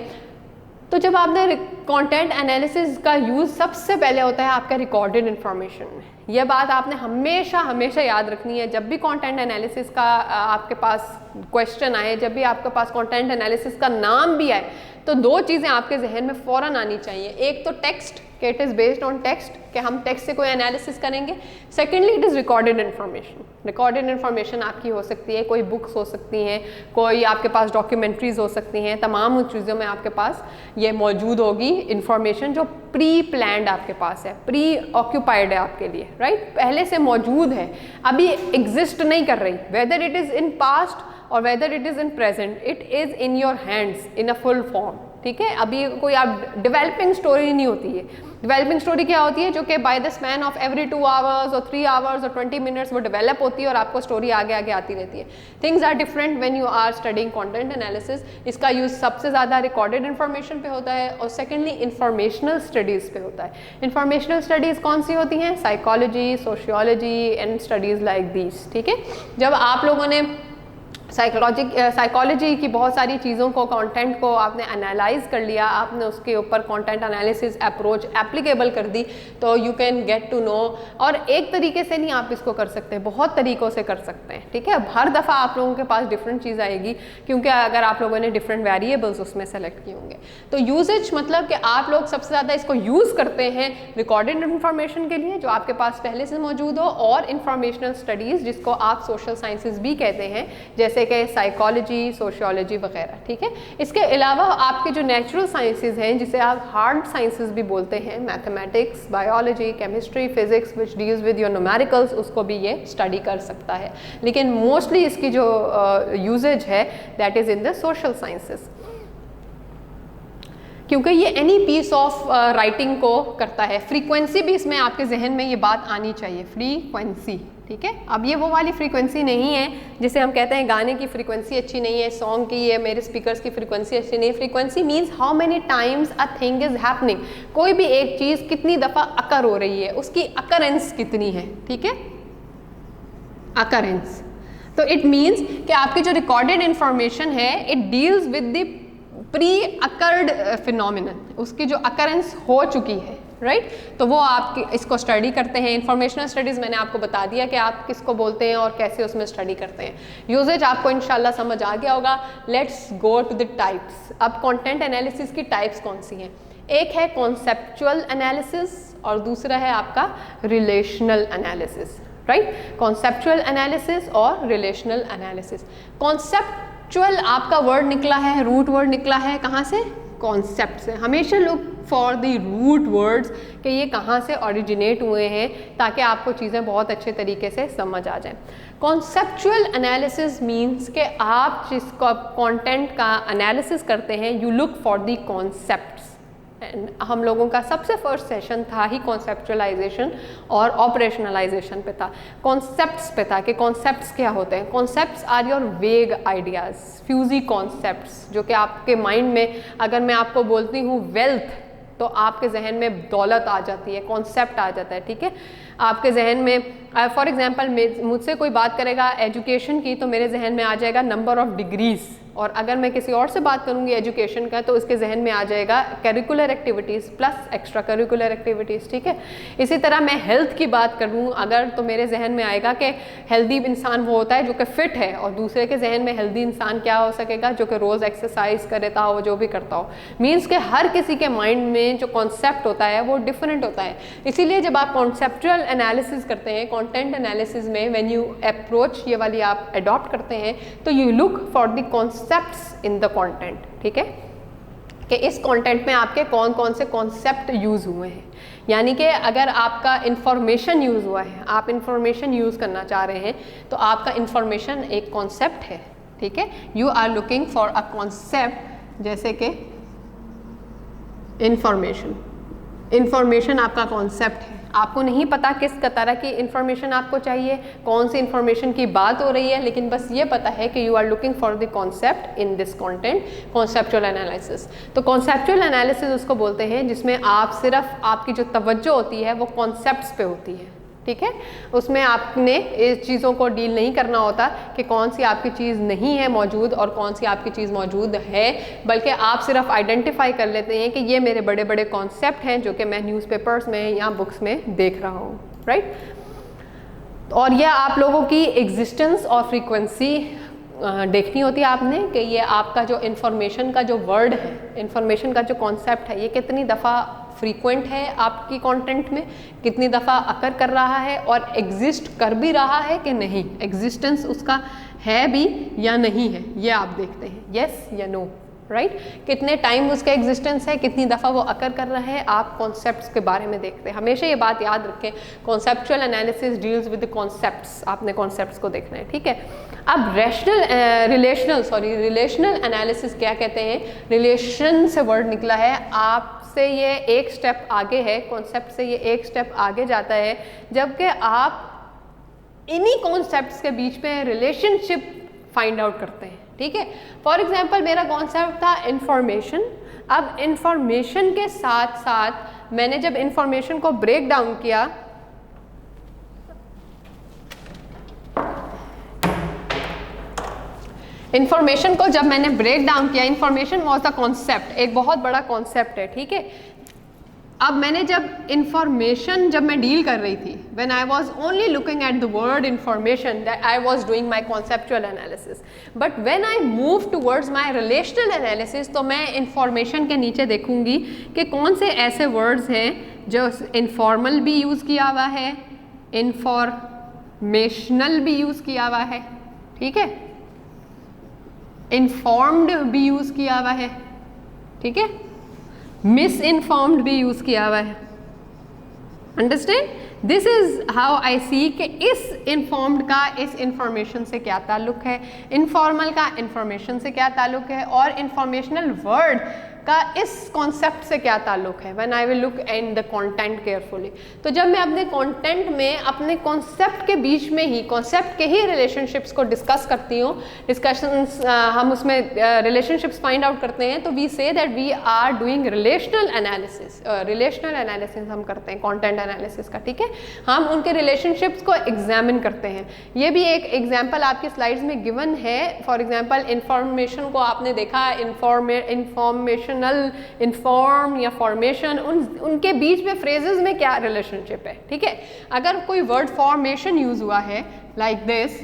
तो जब आपने कंटेंट एनालिसिस का यूज़ सबसे पहले होता है आपका रिकॉर्डेड इन्फॉर्मेशन में। यह बात आपने हमेशा याद रखनी है, जब भी कंटेंट एनालिसिस का आपके पास क्वेश्चन आए, जब भी आपके पास कंटेंट एनालिसिस का नाम भी आए, तो 2 चीज़ें आपके जहन में फ़ौरन आनी चाहिए। एक तो टेक्स्ट, कि it is based on text, कि हम टेक्स्ट से कोई एनालिसिस करेंगे। Secondly it is recorded information. Recorded information आपकी हो सकती है, कोई बुक्स हो सकती हैं, कोई आपके पास डॉक्यूमेंट्रीज हो सकती हैं, तमाम उन चीज़ों में आपके पास ये मौजूद होगी इन्फॉर्मेशन जो प्री प्लान्ड आपके पास है, प्री ऑक्यूपाइड है आपके लिए, राइट, पहले से मौजूद है, अभी एग्जिस्ट नहीं कर रही। Whether it is in past और whether it is in present, it is in your hands in a full form, ठीक है। अभी कोई आप डेवलपिंग स्टोरी नहीं होती है। डेवलपिंग स्टोरी क्या होती है, जो कि by the span of every 2 hours और 3 आवर्स और 20 मिनट्स वो डेवलप होती है और आपको स्टोरी आगे आती रहती है। Things are different when you are studying content analysis. इसका यूज़ सबसे ज़्यादा रिकॉर्डेड इन्फॉर्मेशन पे होता है और सेकेंडली इंफॉर्मेशनल स्टडीज़ पे होता है। इंफॉर्मेशनल स्टडीज़ कौन सी होती हैं? Psychology, sociology and studies like these, ठीक है। जब आप लोगों ने साइकोलॉजी की बहुत सारी चीज़ों को, कंटेंट को आपने एनालाइज कर लिया, आपने उसके ऊपर कंटेंट एनालिसिस अप्रोच एप्लीकेबल कर दी, तो you can get to know. और एक तरीके से नहीं आप इसको कर सकते, बहुत तरीक़ों से कर सकते हैं, ठीक है। अब हर दफ़ा आप लोगों के पास डिफरेंट चीज़ आएगी, क्योंकि अगर आप लोगों ने डिफरेंट वेरिएबल्स उसमें सेलेक्ट किए होंगे। तो यूजेज मतलब कि आप लोग सबसे ज़्यादा इसको यूज़ करते हैं रिकॉर्डेड इन्फॉर्मेशन के लिए जो आपके पास पहले से मौजूद हो, और इंफॉर्मेशनल स्टडीज़ जिसको आप सोशल साइंसेज भी कहते हैं, जैसे के साइकोलॉजी, सोशियोलॉजी वगैरह, ठीक है। इसके अलावा आपके जो नेचुरल साइंसेज हैं, जिसे आप हार्ड साइंसेज भी बोलते हैं, mathematics, biology, chemistry, physics which deals with your numericals, उसको भी ये स्टडी कर सकता है। लेकिन मोस्टली इसकी जो यूजेज है that is in the social sciences, क्योंकि ये एनी पीस ऑफ राइटिंग को करता है। फ्रीक्वेंसी भी इसमें आपके जहन में ये बात आनी चाहिए, फ्रीक्वेंसी, ठीक है। अब ये वो वाली फ्रीक्वेंसी नहीं है जिसे हम कहते हैं गाने की फ्रीक्वेंसी अच्छी नहीं है, सॉन्ग की, ये मेरे स्पीकर्स की फ्रीक्वेंसी अच्छी नहीं है। Frequency means how many times a thing is happening, कोई भी एक चीज़ कितनी दफ़ा अकर हो रही है, उसकी अकरेंस कितनी है, ठीक है, अकरेंस। तो इट मीन्स कि आपकी जो रिकॉर्डेड इंफॉर्मेशन है it deals with the pre occurred phenomenon, उसकी जो अकरेंस हो चुकी है, राइट। तो वो आप इसको स्टडी करते हैं। इंफॉर्मेशनल स्टडीज़ मैंने आपको बता दिया कि आप किसको बोलते हैं और कैसे उसमें स्टडी करते हैं। यूजेज आपको इंशाल्लाह समझ आ गया होगा। Let's go to the types. अब कंटेंट एनालिसिस की टाइप्स कौन सी हैं? एक है कॉन्सेप्चुअल एनालिसिस और दूसरा है आपका relational analysis, right. Conceptual analysis और रिलेशनल एनालिसिस। कॉन्सेप्चुअल आपका वर्ड निकला है, रूट वर्ड निकला है कहाँ से? कॉन्सेप्ट से। हमेशा look for the root words कि ये कहाँ से ओरिजिनेट हुए हैं, ताकि आपको चीज़ें बहुत अच्छे तरीके से समझ आ जाएं। कॉन्सेप्चुअल एनालिसिस मीन्स कि आप जिसको कंटेंट का एनालिसिस करते हैं, you look for the concepts. हम लोगों का सबसे फर्स्ट सेशन था ही कॉन्सेप्चुअलाइजेशन और ऑपरेशनलाइजेशन पे था, कॉन्सेप्ट्स पे था कि कॉन्सेप्ट्स क्या होते हैं। कॉन्सेप्ट्स आर योर वेग आइडियाज़, फ्यूजी कॉन्सेप्ट्स, जो कि आपके माइंड में, अगर मैं आपको बोलती हूँ वेल्थ, तो आपके जहन में दौलत आ जाती है, कॉन्सेप्ट आ जाता है, ठीक है। आपके जहन में फॉर एग्जांपल मुझसे कोई बात करेगा एजुकेशन की, तो मेरे जहन में आ जाएगा नंबर ऑफ डिग्रीज, और अगर मैं किसी और से बात करूंगी एजुकेशन का, तो उसके जहन में आ जाएगा curricular activities plus extra curricular activities, ठीक है। इसी तरह मैं हेल्थ की बात करूं अगर, तो मेरे जहन में आएगा कि हेल्दी इंसान वो होता है जो कि फिट है, और दूसरे के जहन में हेल्दी इंसान क्या हो सकेगा? जो कि रोज़ एक्सरसाइज करता हो, जो भी करता हो। मीन्स के हर किसी के माइंड में जो कॉन्सेप्ट होता है वो डिफरेंट होता है। इसीलिए जब आप कॉन्सेप्चुअल एनालिसिस करते हैं, कंटेंट एनालिसिस में व्हेन यू अप्रोच ये वाली आप अडॉप्ट करते हैं, तो you look for the concepts in the content, ठीक है, कि इस कंटेंट में आपके कौन कौन से कॉन्सेप्ट यूज़ हुए हैं। यानी कि अगर आपका इंफॉर्मेशन यूज़ हुआ है, आप इंफॉर्मेशन यूज़ करना चाह रहे हैं, तो आपका इंफॉर्मेशन एक कॉन्सेप्ट है, ठीक है। You are looking for a concept, जैसे कि इंफॉर्मेशन आपका कॉन्सेप्ट है। आपको नहीं पता किस तरह की इंफॉर्मेशन आपको चाहिए, कौन सी इंफॉर्मेशन की बात हो रही है, लेकिन बस ये पता है कि you are looking for the concept in this content, conceptual analysis. तो कॉन्सेप्चुअल एनालिसिस उसको बोलते हैं जिसमें आप सिर्फ आपकी जो तवज्जो होती है वो कॉन्सेप्ट्स पे होती है, ठीक है। उसमें आपने इस चीज़ों को डील नहीं करना होता कि कौन सी आपकी चीज़ नहीं है मौजूद और कौन सी आपकी चीज़ मौजूद है, बल्कि आप सिर्फ आइडेंटिफाई कर लेते हैं कि ये मेरे बड़े बड़े कॉन्सेप्ट हैं जो कि मैं न्यूज़पेपर्स में या बुक्स में देख रहा हूँ, राइट। और यह आप लोगों की एग्जिस्टेंस और फ्रीक्वेंसी देखनी होती है आपने कि ये आपका जो इंफॉर्मेशन का जो वर्ड है, इंफॉर्मेशन का जो कॉन्सेप्ट है, ये कितनी दफ़ा फ्रीक्वेंट है आपकी कंटेंट में, कितनी दफ़ा अकर कर रहा है और एग्जिस्ट कर भी रहा है कि नहीं, एग्जिस्टेंस उसका है भी या नहीं है, ये आप देखते हैं, यस या नो, राइट। कितने टाइम उसका एग्जिस्टेंस है, कितनी दफ़ा वो अकर कर रहा है, आप कॉन्सेप्ट्स के बारे में देखते हैं। हमेशा ये बात याद रखें, conceptual analysis deals with the concepts, आपने कॉन्सेप्ट्स को देखना है, ठीक है। अब रिलेशनल एनालिसिस क्या कहते हैं? रिलेशन से वर्ड निकला है, आपसे ये एक स्टेप आगे है, कॉन्सेप्ट से ये एक स्टेप आगे जाता है, जबकि आप इन्हीं कॉन्सेप्ट्स के बीच में रिलेशनशिप फाइंड आउट करते हैं, ठीक है। फॉर एग्जाम्पल मेरा कॉन्सेप्ट था इंफॉर्मेशन। अब इंफॉर्मेशन के साथ साथ मैंने जब इंफॉर्मेशन को ब्रेक डाउन किया, इंफॉर्मेशन को जब मैंने ब्रेक डाउन किया, इंफॉर्मेशन वॉज द कॉन्सेप्ट, एक बहुत बड़ा कॉन्सेप्ट है, ठीक है। अब मैंने जब इंफॉर्मेशन जब मैं डील कर रही थी, when I was only looking at the word information, that I was doing my conceptual analysis, but when I move towards my relational analysis, तो मैं इंफॉर्मेशन के नीचे देखूंगी कि कौन से ऐसे वर्ड्स हैं जो इनफॉर्मल भी यूज़ किया हुआ है, इंफॉर्मेशनल भी यूज़ किया हुआ है, ठीक है, इन्फॉर्म्ड भी यूज़ किया हुआ है, ठीक है, मिस इन्फॉर्म्ड भी यूज़ किया हुआ है। Understand, this is how I see कि इस इन्फॉर्म्ड का इस इंफॉर्मेशन से क्या ताल्लुक है, इनफॉर्मल का इंफॉर्मेशन से क्या ताल्लुक है, और इंफॉर्मेशनल वर्ड का इस कॉन्सेप्ट से क्या ताल्लुक है। When I will look in the content carefully, तो जब मैं अपने कंटेंट में अपने कॉन्सेप्ट के बीच में ही, कॉन्सेप्ट के ही रिलेशनशिप्स को डिस्कस करती हूँ, डिस्कशंस हम उसमें रिलेशनशिप्स फाइंड आउट करते हैं, तो we say that we are doing relational analysis. Relational analysis हम करते हैं कंटेंट एनालिसिस का, ठीक है, हम उनके रिलेशनशिप्स को एग्जामिन करते हैं। ये भी एक एग्जाम्पल आपकी स्लाइड्स में गिवन है। फॉर एग्जाम्पल इंफॉर्मेशन को आपने देखा, इंफॉर्मेशन, इन्फॉर्म या फॉर्मेशन, उनके बीच में फ्रेजेस में क्या रिलेशनशिप है, ठीक है। अगर कोई वर्ड फॉर्मेशन यूज हुआ है, लाइक दिस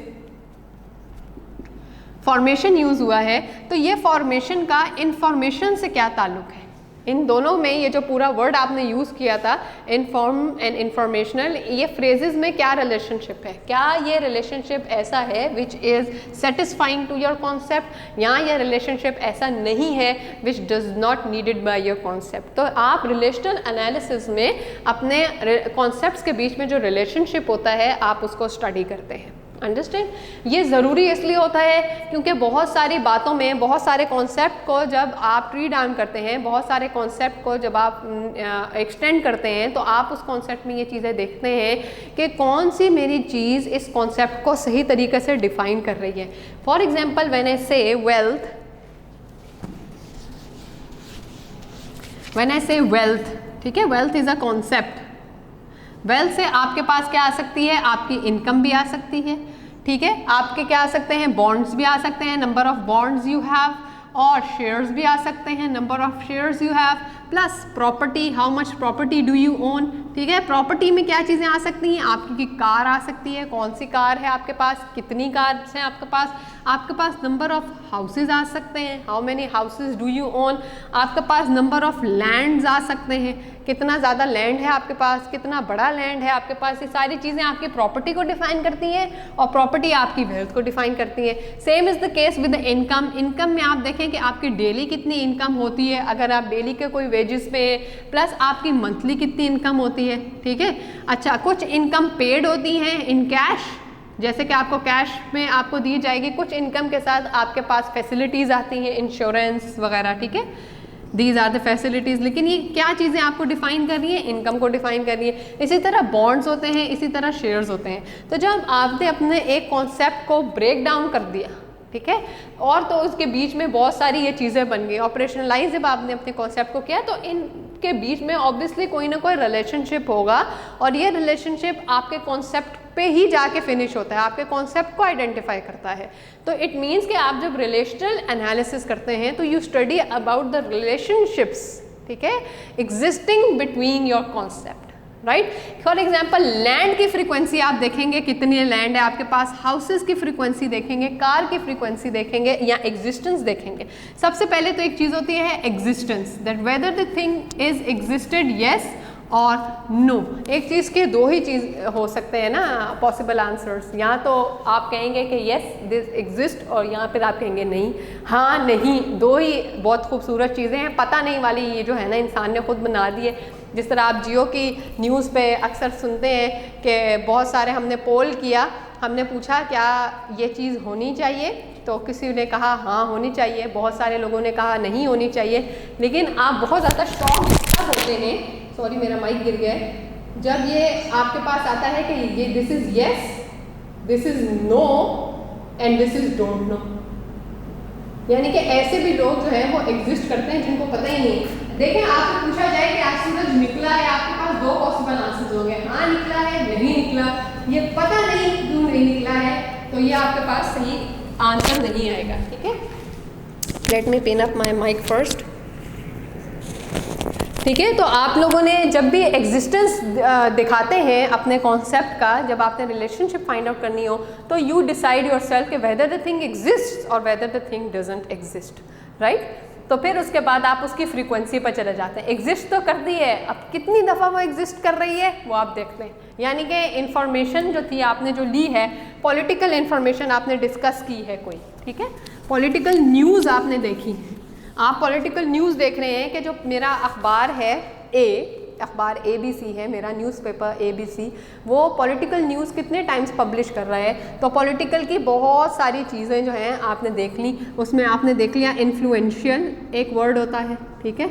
फॉर्मेशन यूज हुआ है, तो ये फॉर्मेशन का इंफॉर्मेशन से क्या ताल्लुक है। इन दोनों में ये जो पूरा वर्ड आपने यूज़ किया था, इन्फॉर्म एंड इंफॉर्मेशनल, ये फ्रेजेस में क्या रिलेशनशिप है, क्या ये रिलेशनशिप ऐसा है which is satisfying to your concept, या ये रिलेशनशिप ऐसा नहीं है which does not needed by your concept. तो आप रिलेशनल एनालिसिस में अपने कॉन्सेप्ट्स के बीच में जो रिलेशनशिप होता है, आप उसको स्टडी करते हैं। अंडरस्टैंड, ये ज़रूरी इसलिए होता है क्योंकि बहुत सारी बातों में, बहुत सारे कॉन्सेप्ट को जब आप ट्री डाउन करते हैं, बहुत सारे कॉन्सेप्ट को जब आप एक्सटेंड करते हैं, तो आप उस कॉन्सेप्ट में ये चीज़ें देखते हैं कि कौन सी मेरी चीज़ इस कॉन्सेप्ट को सही तरीके से डिफाइन कर रही है। फॉर एग्जाम्पल, व्हेन आई से वेल्थ, व्हेन आई से वेल्थ, ठीक है, wealth is a concept. Wealth से आपके पास क्या आ सकती है, आपकी इनकम भी आ सकती है, ठीक है, आपके क्या आ सकते हैं, बॉन्ड्स भी आ सकते हैं, number of bonds you have, और शेयर्स भी आ सकते हैं, number of shares you have, plus property, how much property do you own, ठीक है। प्रॉपर्टी में क्या चीज़ें आ सकती हैं, आपकी कार आ सकती है, कौन सी कार है आपके पास, कितनी कार्स हैं आपके पास नंबर ऑफ हाउसेज आ सकते हैं, how many houses do you own, आपके पास नंबर ऑफ लैंड्स आ सकते हैं, कितना ज़्यादा लैंड है आपके पास, कितना बड़ा लैंड है आपके पास। ये सारी चीज़ें आपकी प्रॉपर्टी को डिफाइन करती हैं और प्रॉपर्टी आपकी वेल्थ को डिफाइन करती है। Same is the case with the income. Income में आप देखें कि आपकी डेली कितनी इनकम होती है, अगर आप डेली के कोई वेजेस पे, प्लस आपकी मंथली कितनी इनकम होती है, ठीक है। अच्छा, कुछ इनकम पेड होती हैं इन कैश, जैसे कि आपको कैश में आपको दी जाएगी, कुछ इनकम के साथ आपके पास फैसिलिटीज़ आती हैं, इंश्योरेंस वगैरह, ठीक है, दीज आर द फैसिलिटीज़। लेकिन ये क्या चीज़ें आपको डिफाइन कर रही है, इनकम को डिफाइन कर रही है। इसी तरह बॉन्ड्स होते हैं, इसी तरह शेयर्स होते हैं। तो जब आपने अपने एक कॉन्सेप्ट को ब्रेक डाउन कर दिया, ठीक है, और तो उसके बीच में बहुत सारी ये चीज़ें बन गई, ऑपरेशनलाइज जब आपने अपने कॉन्सेप्ट को किया, तो इनके बीच में ऑब्वियसली कोई ना कोई रिलेशनशिप होगा, और ये रिलेशनशिप आपके कॉन्सेप्ट पे ही जाके फिनिश होता है, आपके कॉन्सेप्ट को आइडेंटिफाई करता है। तो इट मीन्स कि आप जब रिलेशनल एनालिसिस करते हैं, तो you study about the relationships, ठीक है, existing between your concept, right. For example, land की फ्रीक्वेंसी आप देखेंगे, कितनी लैंड है आपके पास, हाउसेस की फ्रीक्वेंसी देखेंगे, कार की फ्रीक्वेंसी देखेंगे, या एग्जिस्टेंस देखेंगे। सबसे पहले तो एक चीज़ होती है existence, that whether the thing is existed, yes और नो। एक चीज़ के दो ही चीज़ हो सकते हैं ना पॉसिबल आंसर्स, या तो आप कहेंगे कि येस दिस एग्जिस्ट, और यहाँ पर आप कहेंगे नहीं, हाँ नहीं, दो ही बहुत खूबसूरत चीज़ें हैं, पता नहीं वाली ये जो है ना इंसान ने खुद बना दी है। जिस तरह आप जियो की न्यूज़ पे अक्सर सुनते हैं कि बहुत सारे हमने पोल किया, हमने पूछा क्या ये चीज़ होनी चाहिए, तो किसी ने कहा हाँ होनी चाहिए, बहुत सारे लोगों ने कहा नहीं होनी चाहिए। लेकिन आप बहुत ज़्यादा शॉक होते हैं, सॉरी मेरा माइक गिर गया है, जब ये आपके पास आता है कि ये this is yes, this is no and this is don't know. यानी कि ऐसे भी लोग जो है वो एग्जिस्ट करते हैं जिनको पता ही नहीं। देखें, आपसे पूछा जाए कि आज सूरज निकला है, आपके पास दो पॉसिबल आंसर्स होंगे, हाँ निकला है, नहीं निकला, ये पता नहीं क्यों नहीं निकला है, तो ये आपके पास सही आंसर नहीं आएगा। ठीक है, let me pin up my mic first. ठीक है, तो आप लोगों ने जब भी एग्जिस्टेंस दिखाते हैं अपने कॉन्सेप्ट का, जब आपने रिलेशनशिप फाइंड आउट करनी हो, तो यू डिसाइड योरसेल्फ कि वेदर द थिंग एग्जिस्ट और whether the thing doesn't exist, right. तो फिर उसके बाद आप उसकी फ्रीक्वेंसी पर चले जाते हैं। एग्जिस्ट तो करती है, अब कितनी दफ़ा वो एग्जिस्ट कर रही है वो आप देखते हैं। यानी कि इंफॉर्मेशन जो थी आपने जो ली है, पॉलिटिकल इंफॉर्मेशन आपने डिस्कस की है कोई, ठीक है, पॉलिटिकल न्यूज़ आपने देखी, आप पॉलिटिकल न्यूज़ देख रहे हैं कि जो मेरा अखबार है अखबार ABC है, मेरा न्यूज़पेपर ABC, वो पॉलिटिकल न्यूज़ कितने टाइम्स पब्लिश कर रहा है। तो पॉलिटिकल की बहुत सारी चीज़ें जो हैं आपने देख ली, उसमें आपने देख लिया इन्फ्लुएंशियल एक वर्ड होता है, ठीक है,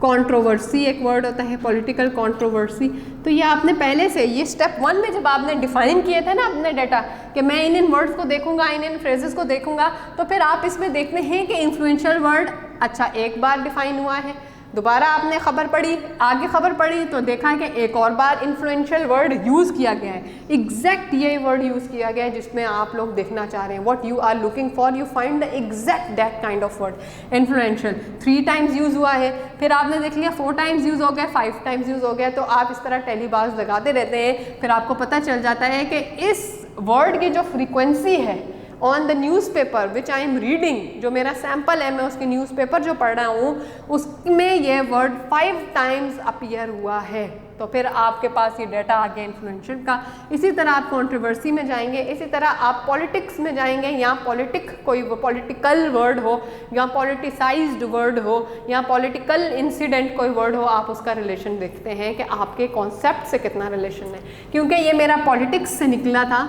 कंट्रोवर्सी एक वर्ड होता है, पॉलिटिकल कंट्रोवर्सी। तो ये आपने पहले से, ये स्टेप 1 में जब आपने डिफाइन किए थे ना अपने डाटा कि मैं इन वर्ड्स को देखूंगा, इन फ्रेजेस को देखूंगा, तो फिर आप इसमें देखते हैं कि इन्फ्लुएंशियल वर्ड अच्छा एक बार डिफाइन हुआ है, दोबारा आपने खबर पढ़ी, आगे खबर पढ़ी तो देखा है कि एक और बार इन्फ्लुएंशियल वर्ड यूज़ किया गया है, एग्जैक्ट ये वर्ड यूज़ किया गया है जिसमें आप लोग देखना चाह रहे हैं। What you are looking for, you find the exact that kind of word. Influential 3 times use हुआ है, फिर आपने देख लिया 4 टाइम्स यूज़ हो गया, 5 टाइम्स यूज़ हो गया, तो आप इस तरह टेलीबाज लगाते रहते हैं। फिर आपको पता चल जाता है कि इस वर्ड की जो फ्रीक्वेंसी है on the newspaper which I am reading, जो मेरा सैम्पल है, मैं उसके न्यूज़पेपर जो पढ़ रहा हूँ उसमें यह वर्ड 5 टाइम्स अपीयर हुआ है। तो फिर आपके पास ये डाटा आ गया इन्फ्लुएंशियल का। इसी तरह आप कंट्रोवर्सी में जाएंगे, इसी तरह आप पॉलिटिक्स में जाएंगे, या कोई पॉलिटिकल वर्ड हो, या पॉलिटिसाइज्ड वर्ड हो, या पॉलिटिकल इंसिडेंट कोई वर्ड हो, आप उसका रिलेशन देखते हैं कि आपके कॉन्सेप्ट से कितना रिलेशन है। क्योंकि ये मेरा पॉलिटिक्स से निकला था,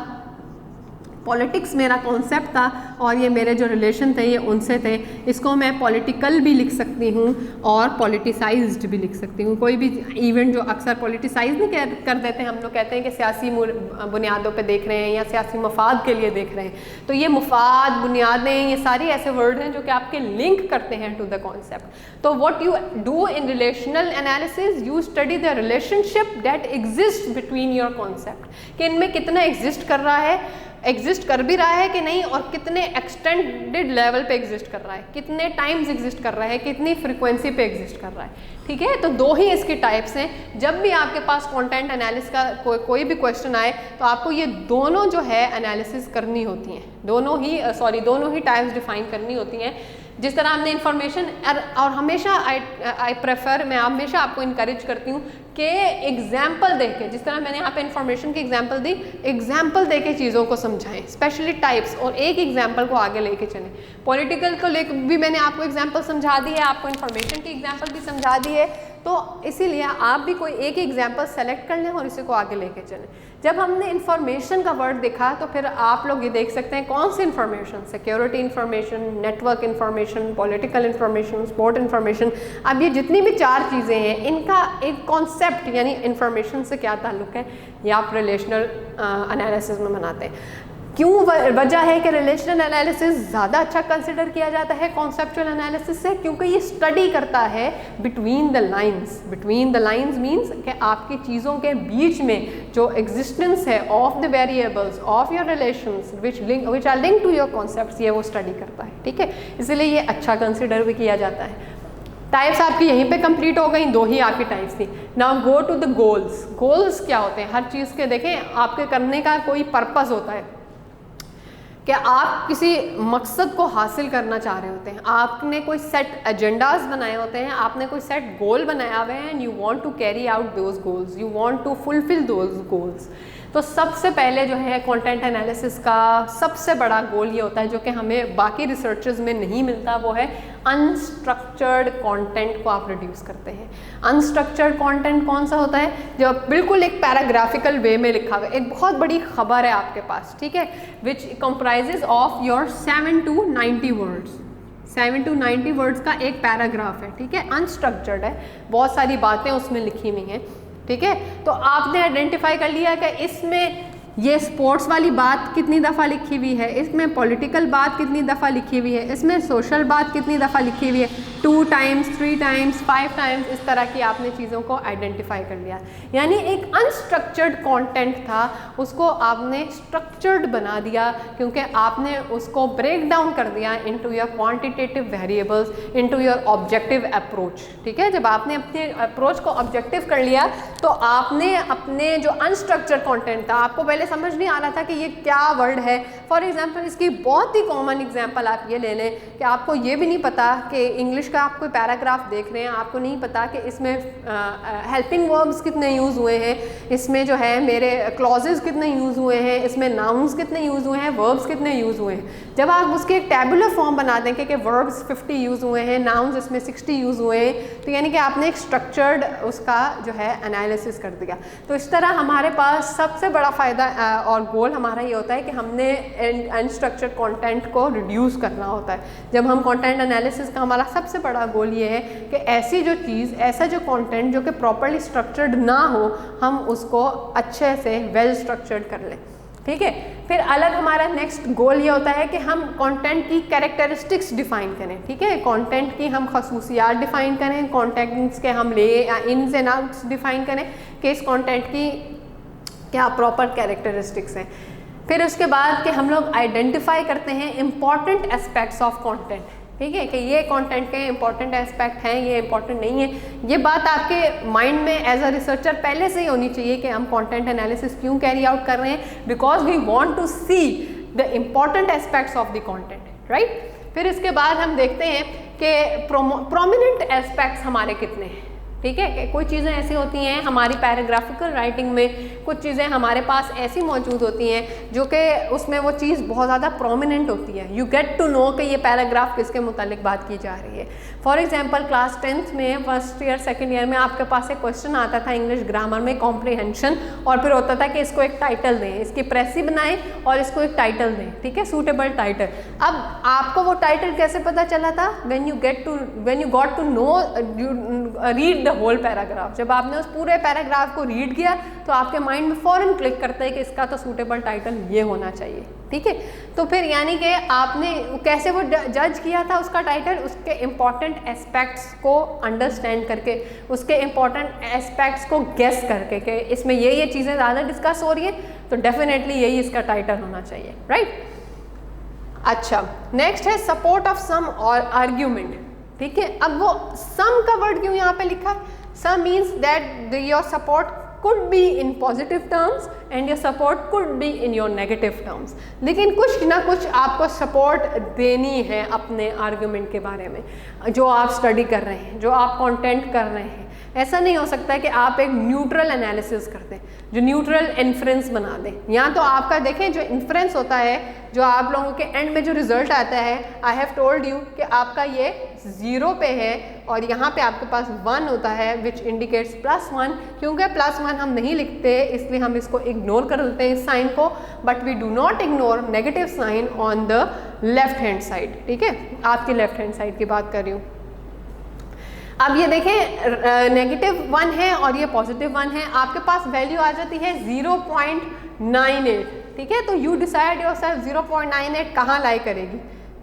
पॉलिटिक्स मेरा कॉन्सेप्ट था और ये मेरे जो रिलेशन थे ये उनसे थे। इसको मैं पॉलिटिकल भी लिख सकती हूँ और पॉलिटिसाइज्ड भी लिख सकती हूँ। कोई भी इवेंट जो अक्सर पॉलिटिसाइज नहीं कर देते हैं, हम लोग कहते हैं कि सियासी बुनियादों पे देख रहे हैं या सियासी मफाद के लिए देख रहे हैं, तो ये मफाद, बुनियादें, ये सारी ऐसे वर्ड हैं जो कि आपके लिंक करते हैं टू द कॉन्सेप्ट। तो what you do in relational analysis, you study the relationship that exist between your concept, कि इनमें कितना एग्जिस्ट कर रहा है, एग्जिस्ट कर भी रहा है कि नहीं, और कितने एक्सटेंडेड लेवल पे एग्जिस्ट कर रहा है, कितने टाइम्स एग्जिस्ट कर रहा है, कितनी फ्रीक्वेंसी पे एग्जिस्ट कर रहा है। ठीक है, तो 2 ही इसकी टाइप्स हैं। जब भी आपके पास कंटेंट एनालिसिस का कोई भी क्वेश्चन आए तो आपको ये दोनों जो है एनालिसिस करनी होती हैं, दोनों ही टाइप्स डिफाइन करनी होती हैं। जिस तरह हमने इन्फॉर्मेशन, और हमेशा मैं हमेशा आपको इनकरेज करती हूँ कि एग्जाम्पल दे के, जिस तरह मैंने यहाँ पे इन्फॉर्मेशन की एग्जाम्पल दी, एग्जाम्पल दे के चीज़ों को समझाएं, स्पेशली टाइप्स, और एक एग्जाम्पल को आगे लेके चलें। पॉलिटिकल को लेकर भी मैंने आपको एग्जाम्पल समझा दी है, आपको इन्फॉर्मेशन की एग्जाम्पल भी समझा दी है, तो इसीलिए आप भी कोई एक एग्जाम्पल सेलेक्ट कर लें और इसी को आगे लेके चलें। जब हमने इन्फॉर्मेशन का वर्ड देखा तो फिर आप लोग ये देख सकते हैं कौन सी information, security information, network information, political information, sport information. अब ये जितनी भी 4 चीज़ें हैं, इनका एक कॉन्सेप्ट यानी इन्फॉर्मेशन से क्या ताल्लुक़ है, ये आप रिलेशनल एनालिसिस में बनाते हैं। क्यों वजह है कि रिलेशनल एनालिसिस ज़्यादा अच्छा कंसिडर किया जाता है कॉन्सेप्चुअल एनालिसिस से, क्योंकि ये स्टडी करता है between the lines. Between the lines means कि आपकी चीज़ों के बीच में जो एग्जिस्टेंस है of the variables of your relations which are link to your concepts, ये वो स्टडी करता है। ठीक है, इसलिए ये अच्छा कंसिडर भी किया जाता है। टाइप्स आपकी यहीं पे कंप्लीट हो गई, 2 ही आपकी टाइप्स थी। Now go to the goals. Goals क्या होते हैं? हर चीज़ के देखें, आपके करने का कोई पर्पस होता है कि आप किसी मकसद को हासिल करना चाह रहे होते हैं, आपने कोई सेट एजेंडाज बनाए होते हैं, आपने कोई सेट गोल बनाया हुआ है, and you want to carry out those goals, you want to fulfil those goals. तो सबसे पहले जो है कंटेंट एनालिसिस का सबसे बड़ा गोल ये होता है, जो कि हमें बाकी रिसर्चेस में नहीं मिलता, वो है अनस्ट्रक्चर्ड कंटेंट को आप रिड्यूस करते हैं। अनस्ट्रक्चर्ड कंटेंट कौन सा होता है? जो बिल्कुल एक पैराग्राफिकल वे में लिखा हुआ है, एक बहुत बड़ी खबर है आपके पास, ठीक है, which comprises of your 7 to 90 words. 7 to 90 words का एक पैराग्राफ है, ठीक है, अनस्ट्रक्चर्ड है, बहुत सारी बातें उसमें लिखी हुई हैं। ठीक है, तो आपने आइडेंटिफाई कर लिया कि इसमें ये स्पोर्ट्स वाली बात कितनी दफ़ा लिखी हुई है, इसमें पॉलिटिकल बात कितनी दफ़ा लिखी हुई है, इसमें सोशल बात कितनी दफ़ा लिखी हुई है, 2 टाइम्स 3 टाइम्स 5 टाइम्स, इस तरह की आपने चीज़ों को आइडेंटिफाई कर लिया। यानी एक अनस्ट्रक्चर्ड कंटेंट था, उसको आपने स्ट्रक्चर्ड बना दिया, क्योंकि आपने उसको ब्रेक डाउन कर दिया into your quantitative variables, into your objective approach. ठीक है, जब आपने अपने अप्रोच को ऑब्जेक्टिव कर लिया तो आपने अपने जो अनस्ट्रक्चर्ड कंटेंट था, आपको पहले समझ नहीं आ रहा था कि ये क्या वर्ड है। फॉर एग्जांपल, इसकी बहुत ही कॉमन एग्जांपल आप ये ले लें कि आपको ये भी नहीं पता कि इंग्लिश का आप कोई पैराग्राफ देख रहे हैं, आपको नहीं पता कि इसमें हेल्पिंग वर्ब्स कितने यूज़ हुए हैं, इसमें जो है मेरे क्लॉजेज कितने यूज़ हुए हैं, इसमें नाउन्स कितने यूज़ हुए हैं, वर्ब्स कितने यूज़ हुए हैं। जब आप उसके एक टेबुलर फॉर्म बना दें कि वर्ब्स 50 यूज़ हुए हैं, नाउन्स इसमें 60 यूज़ हुए हैं, तो यानी कि आपने एक स्ट्रक्चर्ड उसका जो है एनालिसिस कर दिया। तो इस तरह हमारे पास सबसे बड़ा फ़ायदा और गोल हमारा ये होता है कि हमने अनस्ट्रक्चर्ड कंटेंट को रिड्यूस करना होता है। जब हम कंटेंट एनालिसिस का हमारा सबसे बड़ा गोल ये है कि ऐसी जो चीज़, ऐसा जो कंटेंट जो कि प्रॉपर्ली स्ट्रक्चर्ड ना हो, हम उसको अच्छे से वेल स्ट्रक्चर्ड कर लें। ठीक है, फिर अलग हमारा नेक्स्ट गोल ये होता है कि हम कंटेंट की कैरेक्टरिस्टिक्स डिफ़ाइन करें। ठीक है, कंटेंट की हम खसूसियात डिफ़ाइन करें, कंटेंट्स के हम इन्स एंड आउट्स डिफ़ाइन करें कि इस कंटेंट की क्या प्रॉपर कैरेक्टरिस्टिक्स हैं। फिर उसके बाद कि हम लोग आइडेंटिफाई करते हैं इम्पॉर्टेंट एस्पेक्ट्स ऑफ कंटेंट। ठीक है, कि ये कंटेंट के इंपॉर्टेंट एस्पेक्ट हैं, ये इंपॉर्टेंट नहीं है। ये बात आपके माइंड में एज अ रिसर्चर पहले से ही होनी चाहिए कि हम कंटेंट एनालिसिस क्यों कैरी आउट कर रहे हैं, because we want to see the important aspects of the content, right. फिर इसके बाद हम देखते हैं कि प्रोमिनेंट एस्पेक्ट्स हमारे कितने हैं। ठीक है, कि कोई चीज़ें ऐसी होती हैं हमारी पैराग्राफिकल राइटिंग में, कुछ चीज़ें हमारे पास ऐसी मौजूद होती हैं जो कि उसमें वो चीज़ बहुत ज़्यादा प्रोमिनेंट होती है। यू गेट टू नो कि ये पैराग्राफ किसके मुतालिक बात की जा रही है। फॉर एग्जांपल, क्लास 10th में फर्स्ट ईयर सेकंड ईयर में आपके पास एक क्वेश्चन आता था इंग्लिश ग्रामर में, कॉम्प्रिहेंशन, और फिर होता था कि इसको एक टाइटल दें, इसकी प्रेसी बनाएं और इसको एक टाइटल दें। ठीक है, सूटेबल टाइटल। अब आपको वो टाइटल कैसे पता चला था? When you got to know, read whole paragraph. जब आपने उस पूरे पैराग्राफ को रीड किया तो आपके माइंड में फौरन क्लिक करता है कि इसका तो सूटेबल टाइटल ये होना चाहिए। ठीक है, तो फिर यानी कि आपने कैसे वो जज किया था उसका टाइटल, उसके इम्पॉर्टेंट एस्पेक्ट्स को अंडरस्टैंड करके, उसके इम्पॉर्टेंट एस्पेक्ट्स को गेस करके कि इसमें ये चीज़ें ज़्यादा डिस्कस हो रही है तो डेफिनेटली यही इसका टाइटल होना चाहिए, राइट। अच्छा, नेक्स्ट है सपोर्ट ऑफ सम और आर्ग्यूमेंट। ठीक है, अब वो सम का वर्ड क्यों यहाँ पे लिखा है? Some means that your support could be in positive terms and your support could be in your negative terms। लेकिन कुछ ना कुछ आपको सपोर्ट देनी है अपने आर्गुमेंट के बारे में, जो आप स्टडी कर रहे हैं, जो आप कंटेंट कर रहे हैं। ऐसा नहीं हो सकता है कि आप एक न्यूट्रल एनालिसिस कर दें, जो न्यूट्रल इन्फ्रेंस बना दें। यहाँ तो आपका देखें जो इन्फ्रेंस होता है, जो आप लोगों के एंड में जो रिजल्ट आता है, आई हैव टोल्ड यू कि आपका ये 0 पे है और यहाँ पे आपके पास 1 होता है विच इंडिकेट्स +1। क्योंकि +1 हम नहीं लिखते इसलिए हम इसको इग्नोर कर देते हैं इस साइन को, but we do not ignore negative sign on the left hand side. ठीक है, आपकी लेफ्ट हैंड साइड की बात कर रही हूँ। अब ये देखें -1 है और ये +1 है, आपके पास वैल्यू आ जाती है 0.98। ठीक है, तो यू डिसाइड योरसेल्फ 0.98 कहाँ लाई करेगी।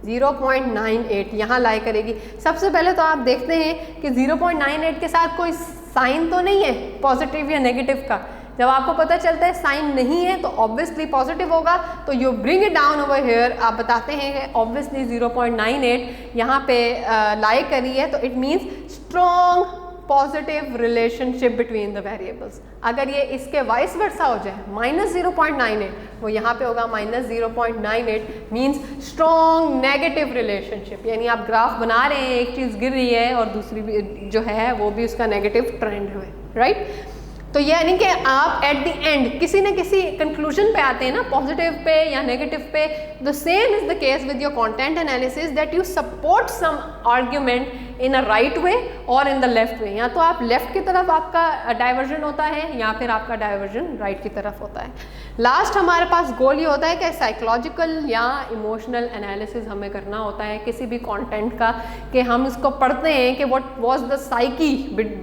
0.98 यहाँ लाई करेगी। सबसे पहले तो आप देखते हैं कि 0.98 के साथ कोई साइन तो नहीं है पॉजिटिव या नेगेटिव का। जब आपको पता चलता है साइन नहीं है तो ऑब्वियसली पॉजिटिव होगा, तो you bring it down over here. आप बताते हैं कि ऑब्वियसली 0.98 यहाँ पे लाई करी है, तो it means strong positive relationship between the variables. अगर ये इसके वाइस वर्सा हो जाए -0.98, वो यहाँ पे होगा -0.98 मीन्स स्ट्रॉन्ग नेगेटिव रिलेशनशिप। यानी आप ग्राफ बना रहे हैं, एक चीज़ गिर रही है और दूसरी भी जो है वो भी उसका नेगेटिव ट्रेंड है, राइट। तो यानी कि आप एट द एंड किसी न किसी कंक्लूजन पे आते हैं ना, पॉजिटिव पे या नेगेटिव पे। The same is the case with your content analysis, that you support some argument in a right way और इन द लेफ्ट वे। या तो आप लेफ्ट की तरफ आपका डाइवर्जन होता है या फिर आपका डाइवर्जन राइट की तरफ होता है। लास्ट हमारे पास गोल ये होता है कि साइकोलॉजिकल या इमोशनल एनालिसिस हमें करना होता है किसी भी कंटेंट का, कि हम इसको पढ़ते हैं कि what was the psyche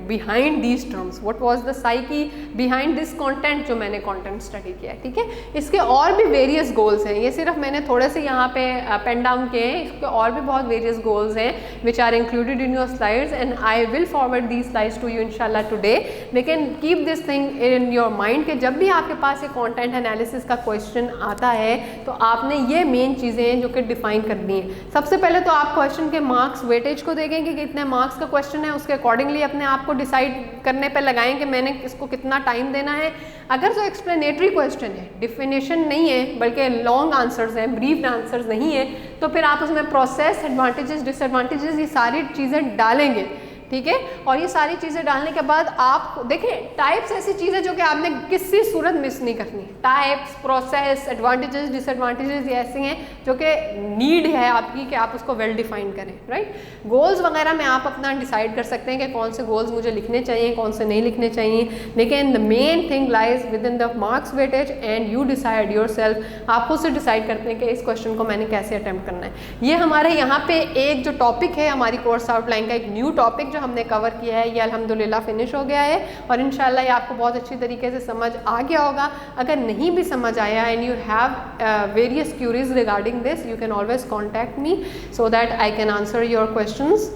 behind these terms, what was the psyche कि बिहाइंड दिस कंटेंट जो मैंने कंटेंट स्टडी किया है, ठीक है। इसके और भी वेरियस गोल्स हैं, ये सिर्फ मैंने थोड़े से यहाँ पे पेन डाउन किए हैं, इसके और भी बहुत वेरियस गोल्स हैं which are included in your slides and I will forward these slides to you इंशाल्लाह टुडे। लेकिन keep this thing in your mind कि जब भी आपके पास एक कंटेंट एनालिसिस का क्वेश्चन आता है तो आपने ये मेन चीज़ें हैं जो कि डिफाइन करनी है। सबसे पहले तो आप क्वेश्चन के मार्क्स वेटेज को देखें कि कितने मार्क्स का क्वेश्चन है, उसके अकॉर्डिंगली अपने आप को डिसाइड करने पे लगाएं कि मैंने इसको कितना टाइम देना है। अगर जो एक्सप्लेनेटरी क्वेश्चन है, डिफिनेशन नहीं है बल्कि लॉन्ग आंसर्स हैं, ब्रीफ आंसर्स नहीं है, तो फिर आप उसमें प्रोसेस, एडवांटेजेस, डिसएडवांटेजेस ये सारी चीज़ें डालेंगे, ठीक है। और ये सारी चीज़ें डालने के बाद आप देखें टाइप्स ऐसी चीज़ें जो कि आपने किसी सूरत मिस नहीं करनी। टाइप्स, प्रोसेस, एडवांटेजेस, डिसएडवांटेजेस ये ऐसी हैं जो कि नीड है आपकी कि आप उसको वेल डिफाइन करें, राइट। गोल्स वगैरह में आप अपना डिसाइड कर सकते हैं कि कौन से गोल्स मुझे लिखने चाहिए, कौन से नहीं लिखने चाहिए, लेकिन the main thing lies with in the marks weightage and you decide your self. आप खुद से डिसाइड करते हैं कि इस क्वेश्चन को मैंने कैसे अटैम्प्ट करना है। ये हमारे यहाँ पे एक जो टॉपिक है हमारी कोर्स आउटलाइन का, एक न्यू टॉपिक हमने कवर किया है, ये अल्हम्दुलिल्लाह फिनिश हो गया है और इंशाल्लाह ये आपको बहुत अच्छी तरीके से समझ आ गया होगा। अगर नहीं भी समझ आया and you have various queries regarding this, you can always contact me so that I can answer your questions.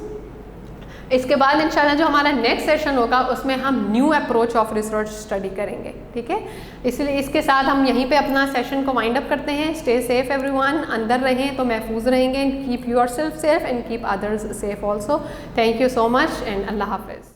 इसके बाद इंशाल्लाह जो हमारा नेक्स्ट सेशन होगा उसमें हम new approach of research study करेंगे, ठीक है। इसलिए इसके साथ हम यहीं पे अपना सेशन को वाइंड अप करते हैं। स्टे सेफ एवरीवन, अंदर रहें तो महफूज रहेंगे। Keep yourself safe and keep others safe also. Thank you so much and अल्लाह हाफिज़।